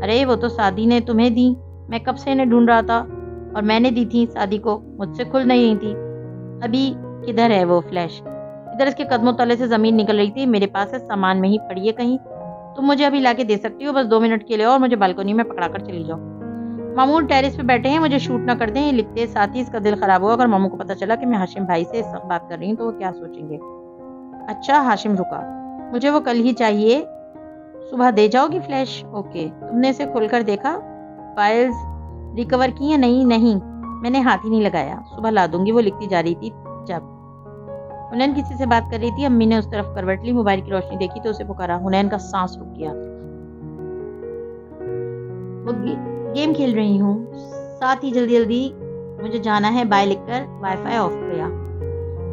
Speaker 1: ارے وہ تو سعدی نے تمہیں دی، میں کب سے انہیں ڈھونڈ رہا تھا، اور میں نے دی تھی سعدی کو، مجھ سے کھل نہیں تھی۔ ابھی کدھر ہے وہ فلیش؟ ادھر اس کے قدموں تلے سے زمین نکل رہی تھی۔ میرے پاس ہے، سامان میں ہی پڑی ہے کہیں، تم مجھے ابھی لا کے دے سکتی ہو، بس 2 منٹ کے لیے، اور مجھے بالکنی میں پکڑا کر چلی جاؤ۔ ماموں ٹیرس پہ بیٹھے ہیں، مجھے شوٹ نہ کر دیں۔ لکھتے ساتھ ہی اس کا دل خراب ہوا۔ اگر ماموں کو پتا چلا کہ میں ہاشم بھائی سے اس وقت بات کر رہی ہوں تو وہ کیا سوچیں گے؟ اچھا، ہاشم رکا، مجھے وہ کل ہی چاہیے، صبح دے جاؤ گی فلیش؟ اوکے۔ تم نے اسے کھول کر دیکھا، فائلز ریکور کی یا نہیں؟ نہیں، میں نے ہاتھ ہی نہیں لگایا، صبح لا دوں گی۔ وہ لکھتی جا رہی تھی جب ہنین کسی سے بات کر رہی تھی۔ امی نے اس طرف کروٹ لی، موبائل کی روشنی دیکھی تو اسے پکارا۔ ہنین کا سانس رک گیا۔ وہ گیم کھیل رہی ہوں، ساتھ ہی جلدی جلدی مجھے جانا ہے، بائے لکھ کر وائی فائی آف کیا۔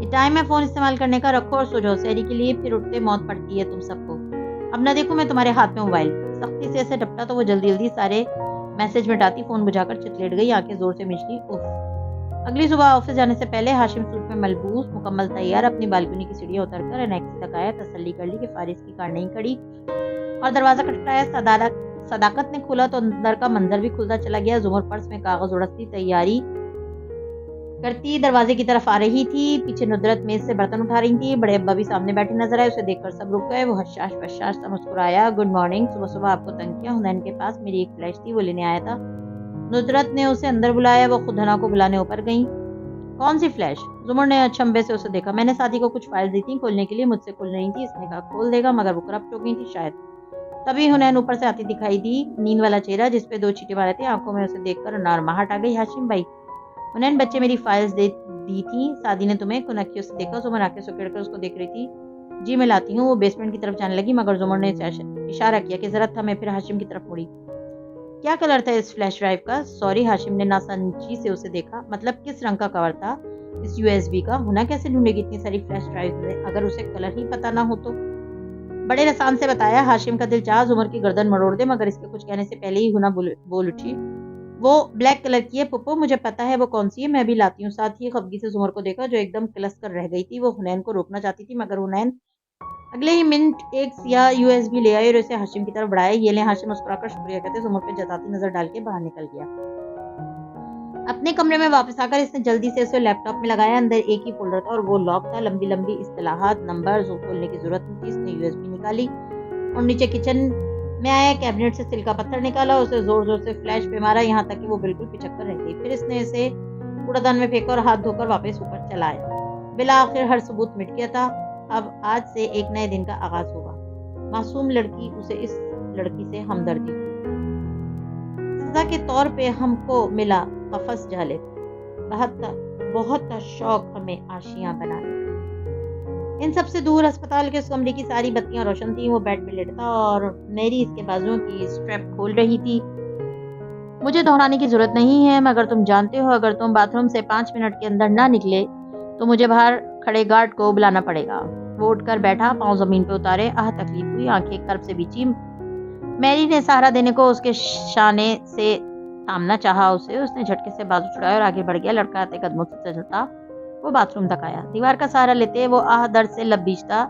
Speaker 1: یہ ٹائم ہے فون استعمال کرنے کا، رکھو اور سو جاؤ، سحری کے لیے پھر اٹھتے موت پڑتی ہے تم سب کو۔ اب نہ دیکھوں میں تمہارے ہاتھ میں موبائل۔ سختی سے اسے ڈپٹا تو وہ جلدی جلدی سارے میسج مٹاتی، فون بجا کر چت لیٹ گئی، آنکھیں زور سے مچلی۔ اگلی صبح آفس جانے سے پہلے ہاشم سوٹ میں ملبوس مکمل تیار اپنی بالکنی کی سیڑھیاں اتر کر انیکسی تک آیا، تسلی کر لی کہ فارس کی کار نہیں کھڑی، اور دروازہ کھٹکھٹایا۔ صداقت نے کھولا تو اندر کا منظر بھی کھلتا چلا گیا۔ زمر پرس میں کاغذ اڑستی تیاری کرتی دروازے کی طرف آ رہی تھی، پیچھے ندرت میز سے برتن اٹھا رہی تھی۔ بڑے ابا بھی سامنے بیٹھے نظر آئے، اسے دیکھ کر سب رک گئے۔ وہ حشاش بشاش سا مسکرایا۔ گڈ مارننگ، صبح صبح آپ کو تنگ کیا؟ ہنین کے پاس میری ایک فلیش تھی، وہ لینے آیا تھا۔ ندرت نے اسے اندر بلایا، وہ خود ہنا کو بلانے اوپر گئیں۔ کون سی فلیش؟ زمر نے اچنبھے سے اسے دیکھا۔ میں نے ساتھی کو کچھ فائل دی تھی کھولنے کے لیے، مجھ سے کھل نہیں تھی، اس نے کہا کھول دے گا، مگر وہ کرپٹ ہو گئی تھی شاید۔ تبھی ہنین اوپر سے آتی دکھائی دی، نیند والا چہرہ جس پہ 2 چیٹے مارے تھے، آنکھوں میں اسے دیکھ کر نارماہٹ آ گئی۔ ہاشم بھائی، ہنین بچے میری فائلز دی تھی، سعدی نے تمہیں؟ کنکھیوں سے دیکھا۔ زمر آنکھیں سکیڑ کر اس کو دیکھ رہی تھی۔ جی میں لاتی ہوں۔ وہ بیسمنٹ کی طرف جانے لگی، مگر زمر نے اشارہ کیا کہ ضرورت تھا میں، پھر ہاشم کی طرف مڑی۔ کیا کلر تھا اس فلیش ڈرائیو کا؟ سوری، ہاشم نے ناسمجھی سے اسے دیکھا۔ مطلب کس رنگ کا کور تھا اس USB کا؟ ہنا کیسے ڈھونڈے گی اتنی ساری فلیش ڈرائیو میں اگر اسے کلر ہی پتا نہ ہو تو؟ بڑے رسان سے بتایا۔ ہاشم کا دل چاہا زمر کی گردن مروڑ دے، مگر اس کے کچھ کہنے سے پہلے ہی ہنا بول اٹھی۔ وہ بلیک کلر کی ہے پپو، مجھے پتا ہے وہ کون سی ہے، میں بھی لاتی ہوں۔ ساتھ ہی خفگی سے زمر کو دیکھا جو ایک دم کلس کر رہ گئی تھی۔ وہ ہنین کو روکنا چاہتی تھی، مگر ہنین اگلے ہی منٹ ایک سیاہ USB لے آئی اور اسے ہاشم کی طرف بڑھایا۔ یہ لیں۔ ہاشم مسکرا کر شکریہ کہتے زمر پہ جتاتی نظر ڈال کے باہر نکل گیا۔ اپنے کمرے میں واپس آ کر اس نے جلدی سے اسے لیپ ٹاپ میں لگایا۔ اندر ایک ہی فولڈر تھا اور وہ لاک تھا۔ لمبی لمبی اصطلاحات، نمبرز کھولنے کی ضرورت نہیں تھی۔ اس نے USB نکالی اور نیچے کچن میں آیا، کیبنٹ سے سل کا پتھر نکالا، اسے زور زور سے فلیش پہ مارا، یہاں تک کہ وہ بالکل پچک کر رہ گئی۔ پھر اس نے اسے کوڑا دان میں پھینکا اور ہاتھ دھو کر واپس اوپر چلا آیا۔ بالآخر ہر ثبوت مٹ گیا تھا۔ اب آج سے ایک نئے دن کا آغاز ہوگا۔ معصوم لڑکی، اسے اس لڑکی سے ہمدردی ہوئی۔ سزا کے طور پہ ہم کو ملا قفس جالب، بہت تھا شوق ہمیں آشیاں بنانے۔ ان سب سے دور ہسپتال کے اس کمرے کی ساری بتیاں روشن تھیں۔ وہ بیڈ پہ لیٹا تھا اور میری اس کے بازوؤں کی سٹریپ کھول رہی تھی۔ مجھے دہرانے کی ضرورت نہیں ہے، مگر تم جانتے ہو اگر تم باتھ روم سے 5 منٹ کے اندر نہ نکلے تو مجھے باہر کھڑے گارڈ کو بلانا پڑے گا۔ وہ اٹھ کر بیٹھا، پاؤں زمین پہ اتارے۔ تکلیف ہوئی، آنکھیں کرب سے بیچی۔ میری نے سہارا دینے کو اس کے شانے سے تھامنا چاہا اسے۔ اس نے جھٹکے سے بازو چھڑایا اور آگے بڑھ گیا۔ لڑکاتے قدموں سے چلتا وہ باتھ روم تک آیا۔ دیوار کا سہارا لیتے وہ درد سے لب بیچتا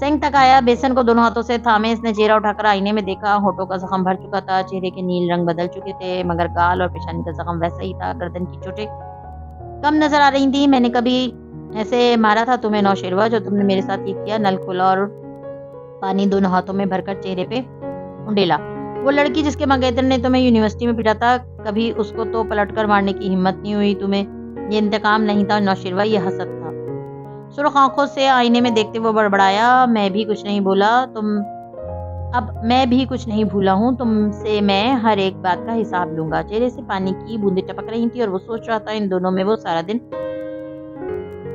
Speaker 1: سینک تک آیا۔ بیسن کو دونوں ہاتھوں سے تھامے اس نے چہرہ اٹھا کر آئینے میں دیکھا۔ ہونٹوں کا زخم بھر چکا تھا، چہرے کے نیل رنگ بدل چکے تھے، مگر گال اور پیشانی کا زخم ویسا ہی تھا۔ گردن کی چوٹیں کم نظر آ رہی تھی. میں نے کبھی ایسے مارا تھا تمہیں نوشیروہ جو تم نے میرے ساتھ یہ کیا؟ نل کھولا اور پانی دونوں ہاتھوں میں بھر کر چہرے پہ انڈیلا. وہ لڑکی جس کے منگیتر نے تمہیں یونیورسٹی میں پیٹا تھا, کبھی اس کو تو پلٹ کر مارنے کی ہمت نہیں ہوئی تمہیں. یہ انتقام نہیں تھا نوشیروہ, یہ حسد تھا. سرخ آنکھوں سے آئینے میں دیکھتے وہ بڑبڑایا. میں بھی کچھ نہیں بولا. اب میں بھی کچھ نہیں بھولا ہوں. تم سے میں ہر ایک بات کا حساب لوں گا. چہرے سے پانی کی بوندیں ٹپک رہی تھی اور وہ سوچ رہا تھا ان دنوں میں وہ سارا دن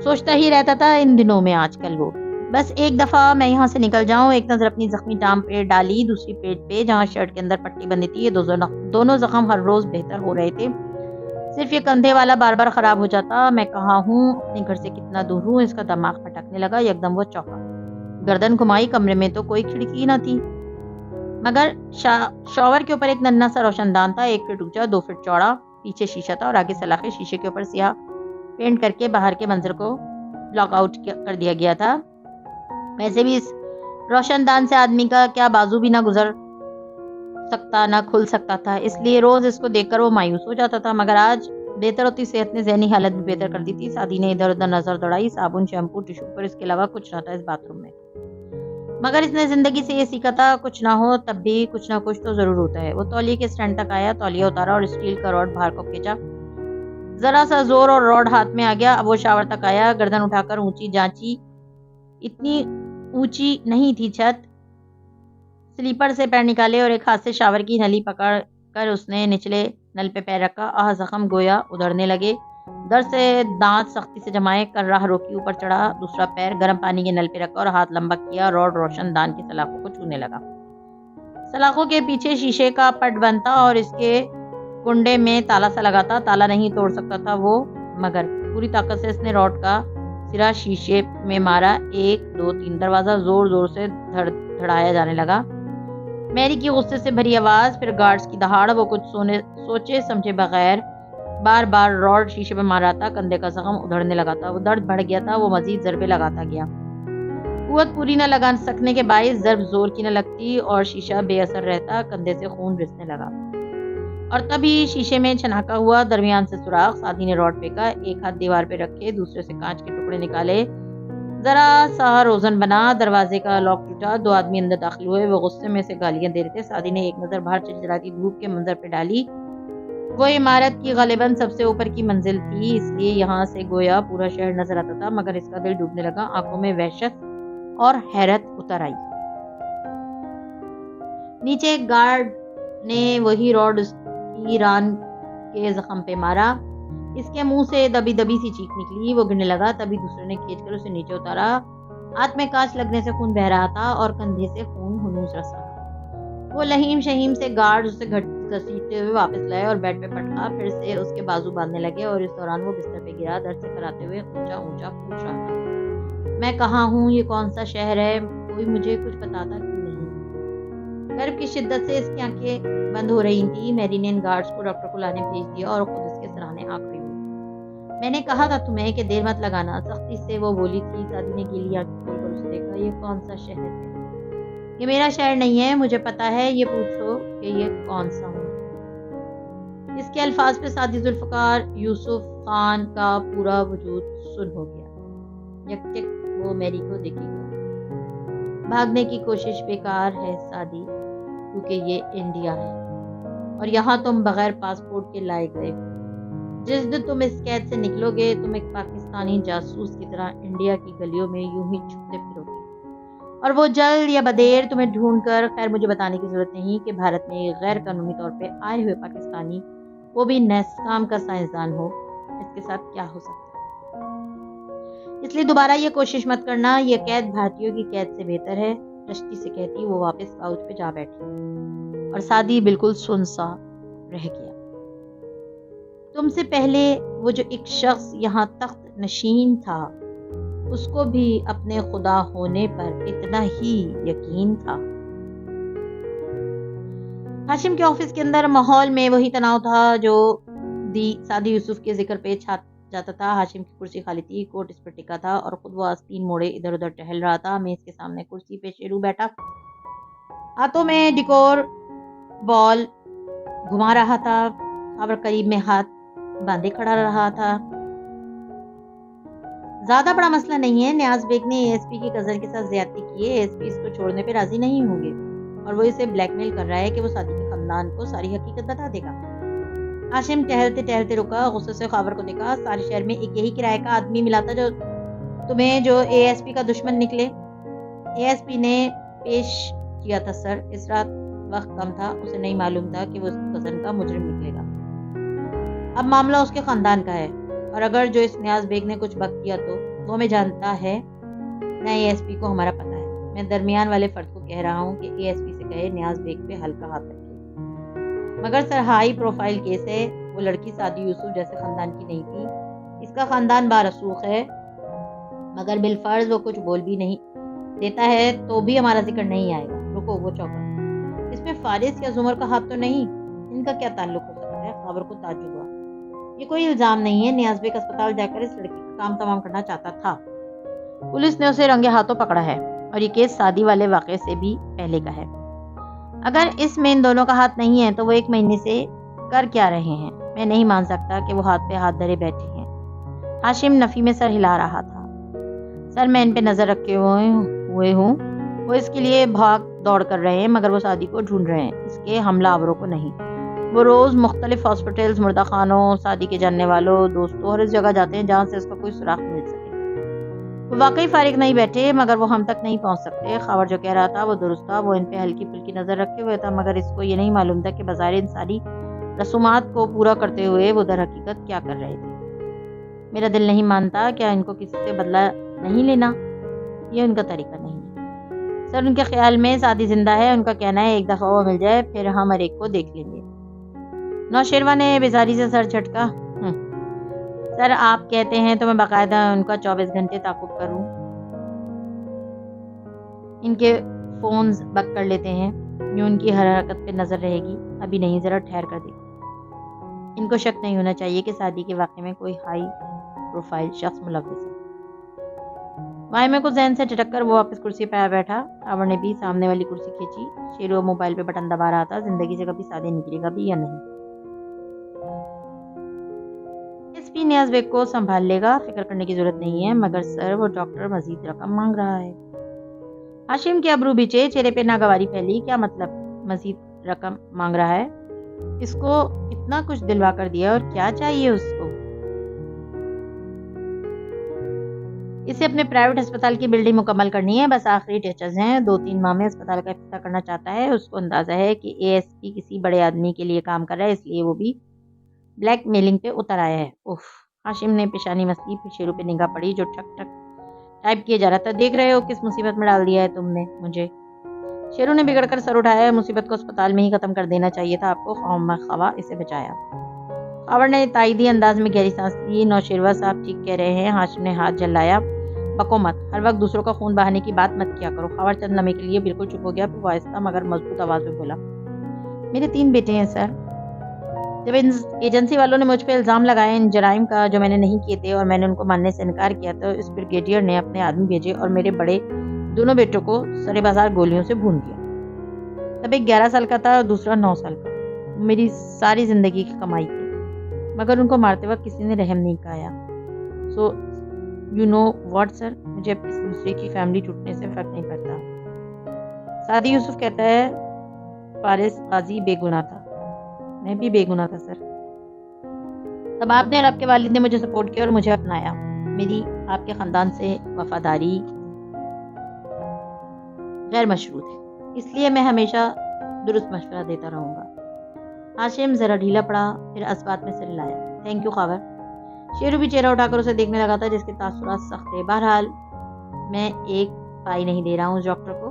Speaker 1: سوچتا ہی رہتا تھا. ان دنوں میں آج کل وہ بس ایک دفعہ میں یہاں سے نکل جاؤں. ایک نظر اپنی زخمی ٹانگ پہ ڈالی, دوسری پیٹ پہ جہاں شرٹ کے اندر پٹی بندھی تھی. یہ دونوں زخم ہر روز بہتر ہو رہے تھے. صرف یہ کندھے والا بار بار خراب ہو جاتا. میں کہاں ہوں, اپنے گھر سے کتنا دور ہوں؟ اس کا دماغ پھٹکنے لگا. یکدم وہ چونکا, گردن گھمائی. کمرے میں تو کوئی کھڑکی نہ تھی مگر شاور کے اوپر ایک ننھا سا روشن دان تھا. 1 فٹ اونچا, 2 فٹ چوڑا. پیچھے شیشہ تھا اور آگے سلاخیں. شیشے کے اوپر سیاہ پینٹ کر کے باہر کے منظر کو بلاک آؤٹ کر دیا گیا تھا. ویسے بھی اس روشن دان سے آدمی کا کیا بازو بھی نہ گزر سکتا نہ کھل سکتا تھا. اس لیے روز اس کو دیکھ کر وہ مایوس ہو جاتا تھا. مگر آج بہتر ہوتی صحت نے ذہنی حالت بھی بہتر کر دی تھی. سعدی نے ادھر ادھر نظر دوڑائی. صابن, شیمپو, ٹشو پر اس کے علاوہ کچھ نہ تھا اس باتھ روم میں. مگر اس نے زندگی سے یہ سیکھا تھا کچھ نہ ہو تب بھی کچھ نہ کچھ تو ضرور ہوتا ہے. وہ تولیے کے سٹینڈ تک آیا, تولیہ اتارا اور اسٹیل کا راڈ باہر کو کھینچا. ذرا سا زور اور راڈ ہاتھ میں آ گیا. اب وہ شاور تک آیا, گردن اٹھا کر اونچی جانچی. اتنی اونچی نہیں تھی چھت. سلیپر سے پیر نکالے اور ایک ہاتھ سے شاور کی نلی پکڑ کر اس نے نچلے نل پہ پیر رکھا. زخم گویا ادھڑنے لگے. درد سے دانت سختی سے جمائے کر راہ روکی اوپر چڑھا. دوسرا پیر گرم پانی کے نل پہ رکھا اور ہاتھ لمبا کیا. راڈ روشن دان کی سلاخوں کو چھونے لگا. سلاخوں کے پیچھے شیشے کا پٹ بند تھا اور اس کے کنڈے میں تالا سا لگا تھا. تالا نہیں توڑ سکتا تھا وہ, مگر پوری طاقت سے اس نے راڈ کا سرا شیشے میں مارا. 1 2 3 دروازہ زور زور سے دھڑایا جانے لگا. میری کی غصے سے بھری آواز, پھر گارڈز کی دہاڑ. وہ کچھ سوچے سمجھے بغیر بار بار راڈ شیشے پہ مار رہا تھا. کندھے کا زخم ادھڑنے لگا تھا. وہ درد بڑھ گیا تھا. وہ مزید ضربے لگاتا گیا. قوت پوری نہ لگا سکنے کے باعث ضرب زور کی نہ لگتی اور شیشہ بے اثر رہتا. کندھے سے خون رسنے لگا اور تبھی شیشے میں چھناکا ہوا. درمیان سے سوراخ. سعدی نے راڈ پھینکا. ایک ہاتھ دیوار پہ رکھے, دوسرے سے کانچ کے ٹکڑے نکالے. ذرا سا روزن بنا. دروازے کا لاک ٹوٹا. 2 آدمی اندر داخل ہوئے. وہ غصے میں سے گالیاں دے رہے تھے. سعدی نے ایک نظر باہر چلچلاتی دھوپ کے منظر پہ ڈالی. وہ عمارت کی غالباً سب سے اوپر کی منزل تھی, اس لیے یہاں سے گویا پورا شہر نظر آتا تھا. مگر اس کا دل ڈوبنے لگا. آنکھوں میں وحشت اور حیرت اتر آئی. نیچے ایک گارڈ نے وہی راڈ اس کی ران کے زخم پہ مارا. اس کے منہ سے دبی دبی سی چیخ نکلی. وہ گرنے لگا. تبھی دوسرے نے کھینچ کر اسے نیچے اتارا. ہاتھ میں کانچ لگنے سے خون بہہ رہا تھا اور کندھے سے خون ہنوس رس رہا. وہ لہیم شہیم سے گارڈ اسے گھسیٹتے ہوئے واپس لائے اور بیڈ پہ پٹکا. پھر سے اس کے بازو باندھنے لگے اور اس دوران وہ بستر پہ گرا, درد سے کراتے ہوئے اونچا اونچا پوچھ رہا تھا, میں کہاں ہوں؟ یہ کون سا شہر ہے؟ کوئی مجھے کچھ بتاتا کیوں نہیں؟ درد کی شدت سے اس کی آنکھیں بند ہو رہی تھی. میری نے ان گارڈز کو ڈاکٹر کو لانے بھیج دیا اور خود اس کے سرانے آ کھڑی ہوئی. میں نے کہا تھا تمہیں کہ دیر مت لگانا, سختی سے وہ بولی تھی. سعدی نے گیلی آنکھیں کھول کر اسے دیکھا. یہ کون سا شہر ہے؟ یہ میرا شہر نہیں ہے, مجھے پتا ہے. یہ پوچھو کہ یہ کون سا ہوں. اس کے الفاظ پہ سعدی ذوالفقار یوسف خان کا پورا وجود سن ہو گیا. یک یک وہ میری کو دیکھے گا. بھاگنے کی کوشش بیکار ہے سعدی, کیونکہ یہ انڈیا ہے اور یہاں تم بغیر پاسپورٹ کے لائے گئے ہو. جس دن تم اس قید سے نکلو گے تم ایک پاکستانی جاسوس کی طرح انڈیا کی گلیوں میں یوں ہی چھپتے پھرو گے, اور وہ جلد یا بدیر تمہیں ڈھونڈ کر. خیر مجھے بتانے کی ضرورت نہیں کہ بھارت میں غیر قانونی طور پہ آئے ہوئے پاکستانی, وہ بھی نیسکام کا سائنسدان ہو, اس کے ساتھ کیا ہو سکتا ہے. اس لیے دوبارہ یہ کوشش مت کرنا. یہ قید بھارتیوں کی قید سے بہتر ہے, رشتی سے کہتی. وہ واپس کاؤچ پہ جا بیٹھی اور سعدی بالکل سنسا رہ گیا. تم سے پہلے وہ جو ایک شخص یہاں تخت نشین تھا, اس کو بھی اپنے خدا ہونے پر اتنا ہی یقین تھا. ہاشم کے آفس کے اندر ماحول میں وہی تناؤ تھا جو سعدی یوسف کے ذکر پہ جاتا تھا. ہاشم کی کرسی خالی تھی, کوٹ اس پر ٹکا تھا اور خود وہ آستین موڑے ادھر ادھر ٹہل رہا تھا. میز کے سامنے کرسی پہ شیرو بیٹھا ہاتھوں میں ڈیکور بال گھما رہا تھا. خاور قریب میں ہاتھ باندھے کھڑا رہا تھا. زیادہ بڑا مسئلہ نہیں ہے، نیاز بیگ نے اے ایس پی کی کزن کے ساتھ زیادتی کی ہے، اے ایس پی اس کو چھوڑنے پہ راضی نہیں ہوں گے اور وہ اسے بلیک میل کر رہا ہے کہ وہ سعدی کے خاندان کو ساری حقیقت بتا دے گا۔ ہاشم ٹہلتے ٹہلتے رکا، غصے سے خاور کو دیکھا۔ سارے شہر میں ایک یہی کرائے کا آدمی ملا تھا جو تمہیں جو اے ایس پی کا دشمن نکلے۔ اے ایس پی نے پیش کیا تھا سر، اس رات وقت کم تھا، اسے نہیں معلوم تھا کہ وہ اس کی کزن کا مجرم نکلے گا۔ اب معاملہ اس کے خاندان کا ہے، اور اگر جو اس نیاز بیگ نے کچھ بک کیا تو وہ ہمیں جانتا ہے، نہ اے ایس پی کو ہمارا پتہ ہے۔ میں درمیان والے فرد کو کہہ رہا ہوں کہ اے ایس پی سے کہے نیاز بیگ پہ ہلکا ہاتھ رکھے۔ مگر سر ہائی پروفائل کیس ہے، وہ لڑکی سعدی یوسف جیسے خاندان کی نہیں تھی، اس کا خاندان بارسوخ ہے، مگر بالفرض وہ کچھ بول بھی نہیں دیتا ہے تو بھی ہمارا ذکر نہیں آئے گا۔ رکو، وہ چوکا، اس میں فارس یا زمر کا ہاتھ تو نہیں؟ ان کا کیا تعلق ہو سکتا ہے؟ خاور کو تعجب ہوا۔ یہ کوئی الزام نہیں ہے، نیاز بیگ اسپتال جا کر اس لڑکی کا کام تمام کرنا چاہتا تھا، پولیس نے اسے رنگے ہاتھوں پکڑا ہے، اور یہ کیس شادی والے واقعے سے بھی پہلے کا ہے۔ اگر اس میں ان دونوں کا ہاتھ نہیں ہے تو وہ 1 مہینے سے کر کیا رہے ہیں؟ میں نہیں مان سکتا کہ وہ ہاتھ پہ ہاتھ دھرے بیٹھے ہیں۔ ہاشم نفی میں سر ہلا رہا تھا۔ سر میں ان پہ نظر رکھے ہوئے ہوں، وہ اس کے لیے بھاگ دوڑ کر رہے ہیں، مگر وہ شادی کو ڈھونڈ رہے ہیں، اس کے حملہ آوروں کو نہیں۔ وہ روز مختلف ہاسپٹلز، مردہ خانوں، شادی کے جاننے والوں، دوستوں اور اس جگہ جاتے ہیں جہاں سے اس کا کوئی سراغ مل سکے۔ وہ واقعی فارغ نہیں بیٹھے، مگر وہ ہم تک نہیں پہنچ سکتے۔ خاور جو کہہ رہا تھا وہ درست تھا، وہ ان پہ ہلکی پھلکی نظر رکھے ہوئے تھا، مگر اس کو یہ نہیں معلوم تھا کہ بظاہر ان ساری رسومات کو پورا کرتے ہوئے وہ در حقیقت کیا کر رہے تھے۔ میرا دل نہیں مانتا، کیا ان کو کسی سے بدلہ نہیں لینا؟ یہ ان کا طریقہ نہیں ہے سر، ان کے خیال میں شادی زندہ ہے، ان کا کہنا ہے ایک دفعہ وہ مل جائے پھر ہم ہر ایک کو دیکھ لیں گے۔ نوشیروہ نے بیزاری سے سر جھٹکا۔ سر آپ کہتے ہیں تو میں باقاعدہ ان کا 24 گھنٹے تعاقب کروں، ان کے فونز بک کر لیتے ہیں، یوں ان کی ہر حرکت پہ نظر رہے گی۔ ابھی نہیں، ذرا ٹھہر کر دیکھ، ان کو شک نہیں ہونا چاہیے کہ شادی کے واقعے میں کوئی ہائی پروفائل شخص ملوث ہے۔ واہمے کو ذہن سے جھٹک کر وہ واپس کرسی پہ آ بیٹھا۔ خاور نے بھی سامنے والی کرسی کھینچی۔ شیرو موبائل پہ بٹن دبا رہا تھا، زندگی سے کبھی شادی نکلے گا بھی یا نہیں؟ ایس پی نیاز بیگ کو سنبھال لے گا، فکر کرنے کی ضرورت نہیں ہے، مگر سر وہ ڈاکٹر مزید رقم مانگ رہا ہے۔ ہاشم کے ابرو بچے، چہرے پہ ناگواری پھیلی۔ کیا مطلب مزید رقم مانگ رہا ہے؟ اس کو اتنا کچھ دلوا کر دیا اور کیا چاہیے اس کو؟ اسے اپنے پرائیویٹ ہسپتال کی بلڈنگ مکمل کرنی ہے، بس آخری ٹچز ہیں۔ 2-3 ماہ میں ہسپتال کا افتتاح کرنا چاہتا ہے۔ اس کو اندازہ ہے کہ اے ایس پی کسی بڑے آدمی کے لیے کام کر رہا ہے، اس لیے وہ بھی بلیک میلنگ پہ اتر آیا ہے۔ اوف! ہاشم نے پیشانی مسلی، پھر شیرو پہ نگاہ پڑی جو ٹھک ٹھک ٹائپ کیے جا رہا تھا۔ دیکھ رہے ہو کس مصیبت میں ڈال دیا ہے تم نے مجھے؟ شیرو نے بگڑ کر سر اٹھایا۔ مصیبت کو اسپتال میں ہی ختم کر دینا چاہیے تھا آپ کو، خواہ اسے بچایا۔ خاور نے تائیدی انداز میں گہری سانس لی۔ نوشیروہ صاحب ٹھیک کہہ رہے ہیں۔ ہاشم نے ہاتھ جھلایا۔ بکو مت، ہر وقت دوسروں کا خون بہانے کی بات مت کیا کرو۔ خاور چند لمحے کے لیے بالکل چپ ہو گیا، پھر وہ آہستہ مگر مضبوط آواز میں بولا، میرے 3 بیٹے ہیں سر۔ جب ایجنسی والوں نے مجھ پہ الزام لگائے ان جرائم کا جو میں نے نہیں کیے تھے اور میں نے ان کو ماننے سے انکار کیا، تو اس بریگیڈیئر نے اپنے آدمی بھیجے اور میرے بڑے دونوں بیٹوں کو سرے بازار گولیوں سے بھون دیا۔ تب ایک 11 سال کا تھا اور دوسرا 9 سال کا۔ میری ساری زندگی کی کمائی تھی، مگر ان کو مارتے وقت کسی نے رحم نہیں کھایا۔ سو یو نو واٹ سر، مجھے اب کسی دوسرے کی فیملی ٹوٹنے سے فرق نہیں پڑتا۔ سعدی یوسف کہتا ہے فارس غازی بے گناہ تھا، میں بھی بے گناہ تھا سر۔ تب آپ نے اور آپ کے والد نے مجھے سپورٹ کیا اور مجھے اپنایا۔ میری آپ کے خاندان سے وفاداری غیر مشروط ہے، اس لیے میں ہمیشہ درست مشورہ دیتا رہوں گا۔ ہاشم ذرا ڈھیلا پڑا، پھر اسبات میں سر لایا۔ Thank you Khawar. شیرو بھی چہرہ اٹھا کر اسے دیکھنے لگا تھا جس کے تاثرات سخت تھے۔ بہرحال میں ایک پائی نہیں دے رہا ہوں اس ڈاکٹر کو۔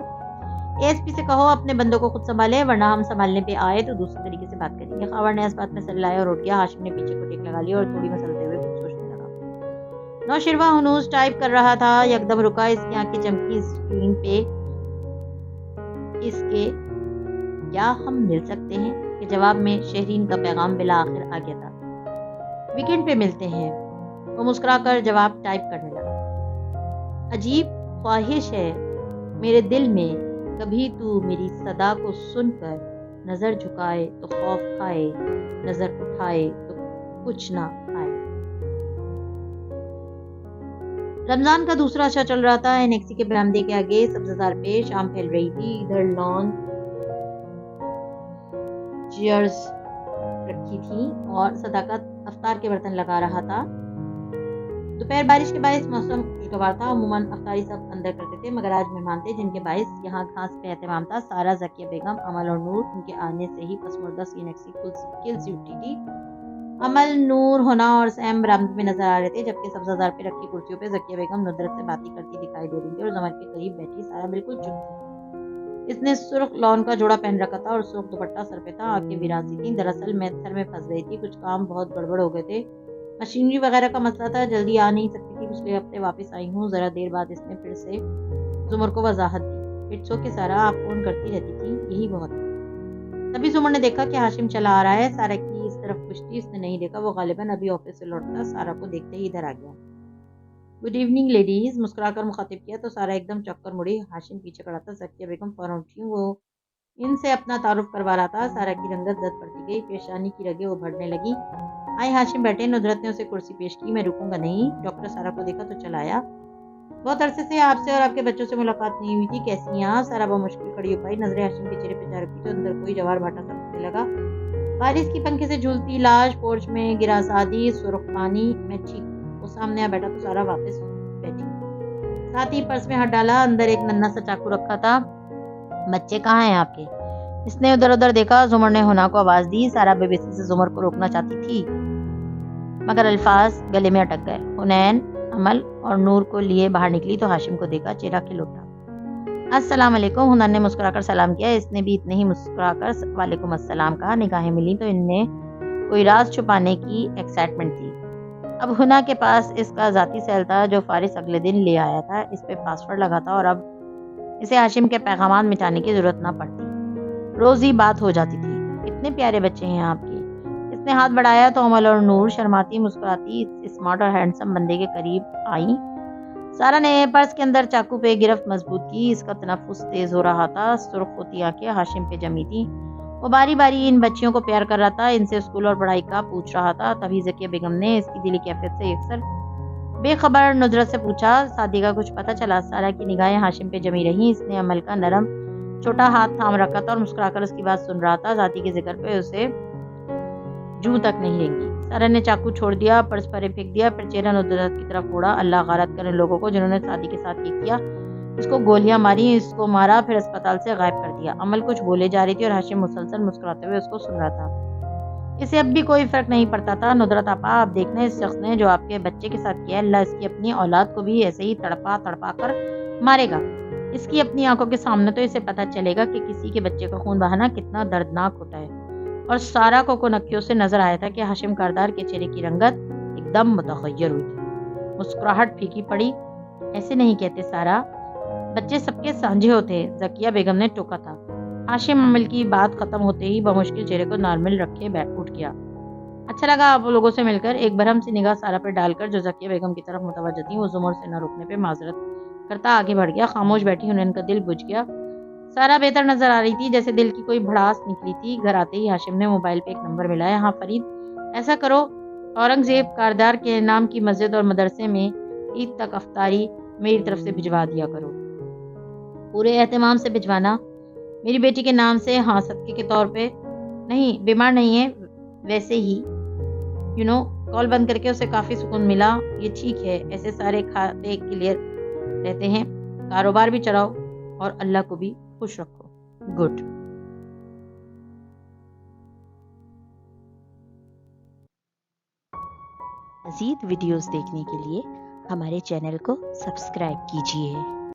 Speaker 1: اے ایس پی سے کہو اپنے بندوں کو خود سنبھالے، ورنہ ہم سنبھالنے پہ آئے تو دوسرے طریقے سے بات کریں گے۔ خاور نے اسبات میں سر لایا اور اٹھ گیا۔ ہاشم نے پیچھے کو ٹیک لگا لیا اور تھوڑی مسلتے ہوئے کچھ سوچنے لگا۔ نوشیروہ ہنوز ٹائپ کر رہا تھا، یکدم رکا۔ اس کی آنکھیں چمکی اسکرین پہ۔ اس کے کیا ہم مل سکتے ہیں کہ جواب میں شہرین کا پیغام بالآخر آ گیا تھا، ویکینڈ پہ ملتے ہیں۔ وہ مسکرا کر جواب ٹائپ کرنے لگا۔ عجیب خواہش ہے میرے دل میں، کبھی تو میری صدا کو سن کر نظر جھکائے تو خوف کھائے، نظر اٹھائے تو کچھ نہ آئے۔ رمضان کا دوسرا عشاء چل رہا تھا۔ NXC کے برآمدے کے آگے سبزہ پہ شام پھیل رہی تھی، ادھر لان چیئرز رکھی تھی اور صداقت افطار کے برتن لگا رہا تھا۔ دوپہر بارش کے باعث موسم خوشگوار تھا۔ عموماً افطاری سب اندر کرتے تھے، مگر آج مہمان تھے جن کے باعث یہاں خاص پہ اہتمام تھا۔ سارا، ذکیہ بیگم، امل اور نور ان کے آنے سے ہی پسماندہ NXC کھل سی اٹھی تھی۔ امل، نور، ہنا اور سیم برآمدے میں نظر آ رہے تھے، جبکہ سبزہ زار پہ رکھی کرسیوں پہ ذکیہ بیگم ندرت سے باتیں کرتی دکھائی دے رہی تھی اور زمر کے قریب بیٹھی سارا بالکل چپ تھی۔ اس نے سرخ لون کا جوڑا پہن رکھا تھا اور سرخ دوپٹہ سر پہ تھا۔ آنکھیں ویران سی تھیں، دراصل میں تھر میں پھنس گئی تھی، کچھ کام بہت گڑبڑ ہو گئے تھے، مشینری وغیرہ کا مسئلہ تھا، جلدی آ نہیں سکتی تھی، پچھلے ہفتے واپس آئی ہوں۔ ذرا دیر بعد اس نے پھر سے زمر کو وضاحت دی، اٹس اوکے سارا، آپ فون کرتی رہتی تھی، یہی بہت ہے۔ تبھی زمر نے دیکھا کہ ہاشم چلا آ رہا ہے، سارا کی اس طرف خوش تھی، اس نے نہیں دیکھا، وہ غالباً ابھی آفس سے لوٹتا، سارا کو دیکھتے ہی ادھر آ گیا۔ گڈ ایوننگ لیڈیز، مسکرا کر مخاطب کیا تو سارا ایک دم چک کر مڑی۔ ہاشم پیچھے کھڑا تھا، ذکیہ بیگم فوراً اٹھی، وہ ان سے اپنا تعارف کروا رہا تھا۔ سارا کی رنگت زد پڑتی گئی، پیشانی کی رگیں ابھرنے لگی۔ آئے ہاشم بیٹھے، ندرت نے اسے کرسی پیش کی، میں رکوں گا نہیں۔ ڈاکٹر سارا کو دیکھا تو چلا آیا، بہت عرصے سے آپ سے اور آپ کے بچوں سے ملاقات نہیں ہوئی تھی، کیسی ہیں آپ؟ سارا بمشکل کھڑی ہو پائی، نظریں ہاشم کے چہرے پہ جا رکی تو اندر کوئی جوار بھاٹا سا پھوٹنے لگا۔ بارش کی پنکھے سے جھولتی لاش پورچ میں گرا سادی سرخ پانی میں ٹھیک ہوں۔ وہ سامنے آ بیٹھا تو سارا واپس بیٹھی، ساتھ ہی پرس میں ہاتھ ڈالا، اندر ایک ننھا سا چاقو رکھا تھا۔ بچے کہاں ہیں آپ کے؟ اس نے ادھر ادھر دیکھا، زمر نے ہنا کو آواز دی، سارا بے بسی سے زمر کو روکنا چاہتی تھی مگر الفاظ گلے میں اٹک گئے۔ حنین، امل اور نور کو لیے باہر نکلی تو ہاشم کو دیکھا، چہرہ کھل اٹھا۔ السلام علیکم، حنین نے مسکرا کر سلام کیا، اس نے بھی اتنے ہی مسکرا کر وعلیکم السلام کہا۔ نگاہیں ملی تو ان میں کوئی راز چھپانے کی ایکسائٹمنٹ تھی۔ اب ہنا کے پاس اس کا ذاتی سیل تھا جو فارس اگلے دن لے آیا تھا، اس پہ پاسورڈ لگا تھا اور اب اسے ہاشم کے پیغامات مٹانے کی ضرورت نہ پڑتی، روز ہی بات ہو جاتی تھی۔ اتنے پیارے بچے ہیں آپ کے۔ اس نے ہاتھ بڑھایا تو امل اور نور شرماتی مسکراتی اسمارٹ اور ہینڈسم بندے کے قریب آئیں۔ سارا نے پرس کے اندر چاقو پہ گرفت مضبوط کی، اس کا تنفس تیز ہو رہا تھا، سرخ ہوتی آنکھیں ہاشم پہ جمی تھی، وہ باری باری ان بچیوں کو پیار کر رہا تھا، ان سے اسکول اور پڑھائی کا پوچھ رہا تھا۔ تبھی ذکیہ بیگم نے اس کی دلی کیفیت سے اکثر بے خبر ندرت سے پوچھا، سادی کا کچھ پتہ چلا؟ سارا کی نگاہیں ہاشم پہ جمی رہیں، اس نے امل کا نرم چھوٹا ہاتھ تھام رکھا تھا اور مسکرا کر اس کی بات سن رہا تھا، ذاتی کے ذکر پہ اسے جو تک نہیں لیں گی۔ سارا نے چاقو چھوڑ دیا، پرس پرے پھینک دیا، پھر چہرہ ندرت کی طرف موڑا۔ اللہ غارت کرے لوگوں کو جنہوں نے سادی کے ساتھ یہ کیا، اس کو گولیاں ماری، اس کو مارا، پھر اسپتال سے غائب کر دیا۔ امل کچھ بولے جا رہی تھی اور ہاشم مسلسل مسکراتے ہوئے اس کو سن رہا تھا۔ اسے اب بھی کوئی فرق نہیں پڑتا تھا۔ ندرت آپا، آپ دیکھنا اس شخص نے جو آپ کے بچے کے ساتھ کیا، اللہ اس کی اپنی اولاد کو بھی ایسے ہی تڑپا تڑپا کر مارے گا۔ اس کی اپنی آنکھوں کے سامنے تو اسے پتہ چلے گا کہ کسی کے بچے کا خون بہانا کتنا دردناک ہوتا ہے۔ اور سارا کو نکیوں سے نظر آیا تھا کہ ہاشم کاردار کے چہرے کی رنگت ایک دم متغیر ہوئی تھی، مسکراہٹ پھیکی پڑی۔ ایسے نہیں کہتے سارا، بچے سب کے سانجھے ہوتے، ذکیہ بیگم نے ٹوکا تھا۔ ہاشم امل کی بات ختم ہوتے ہی بمشکل چہرے کو نارمل رکھے اٹھ گیا۔ اچھا لگا آپ لوگوں سے مل کر۔ ایک برہم سی نگاہ سارا پہ ڈال کر جو ذکیہ بیگم کی طرف متوجہ تھی، وہ زمر سے نہ روکنے پہ معذرت کرتا آگے بڑھ گیا۔ خاموش بیٹھی حنین کا دل بجھ گیا، سارا بہتر نظر آ رہی تھی، جیسے دل کی کوئی بھڑاس نکلی تھی۔ گھر آتے ہی ہاشم نے موبائل پہ ایک نمبر ملایا۔ ہاں فرید، ایسا کرو، اورنگزیب کاردار کے نام کی مسجد اور مدرسے میں عید تک افطاری میری طرف سے بھجوا دیا کرو، پورے اہتمام سے بھجوانا، میری بیٹی کے نام سے۔ ہاں صدقے کے طور پہ نہیں، بیمار نہیں ہے، ویسے ہی کال بند کر کے اسے کافی سکون ملا۔ یہ ٹھیک ہے، ایسے سارے کھاتے کلیئر رہتے ہیں، کاروبار بھی چلاؤ اور اللہ کو بھی خوش رکھو۔ گڈ۔
Speaker 2: مزید ویڈیوز دیکھنے کے لیے ہمارے چینل کو سبسکرائب کیجیے۔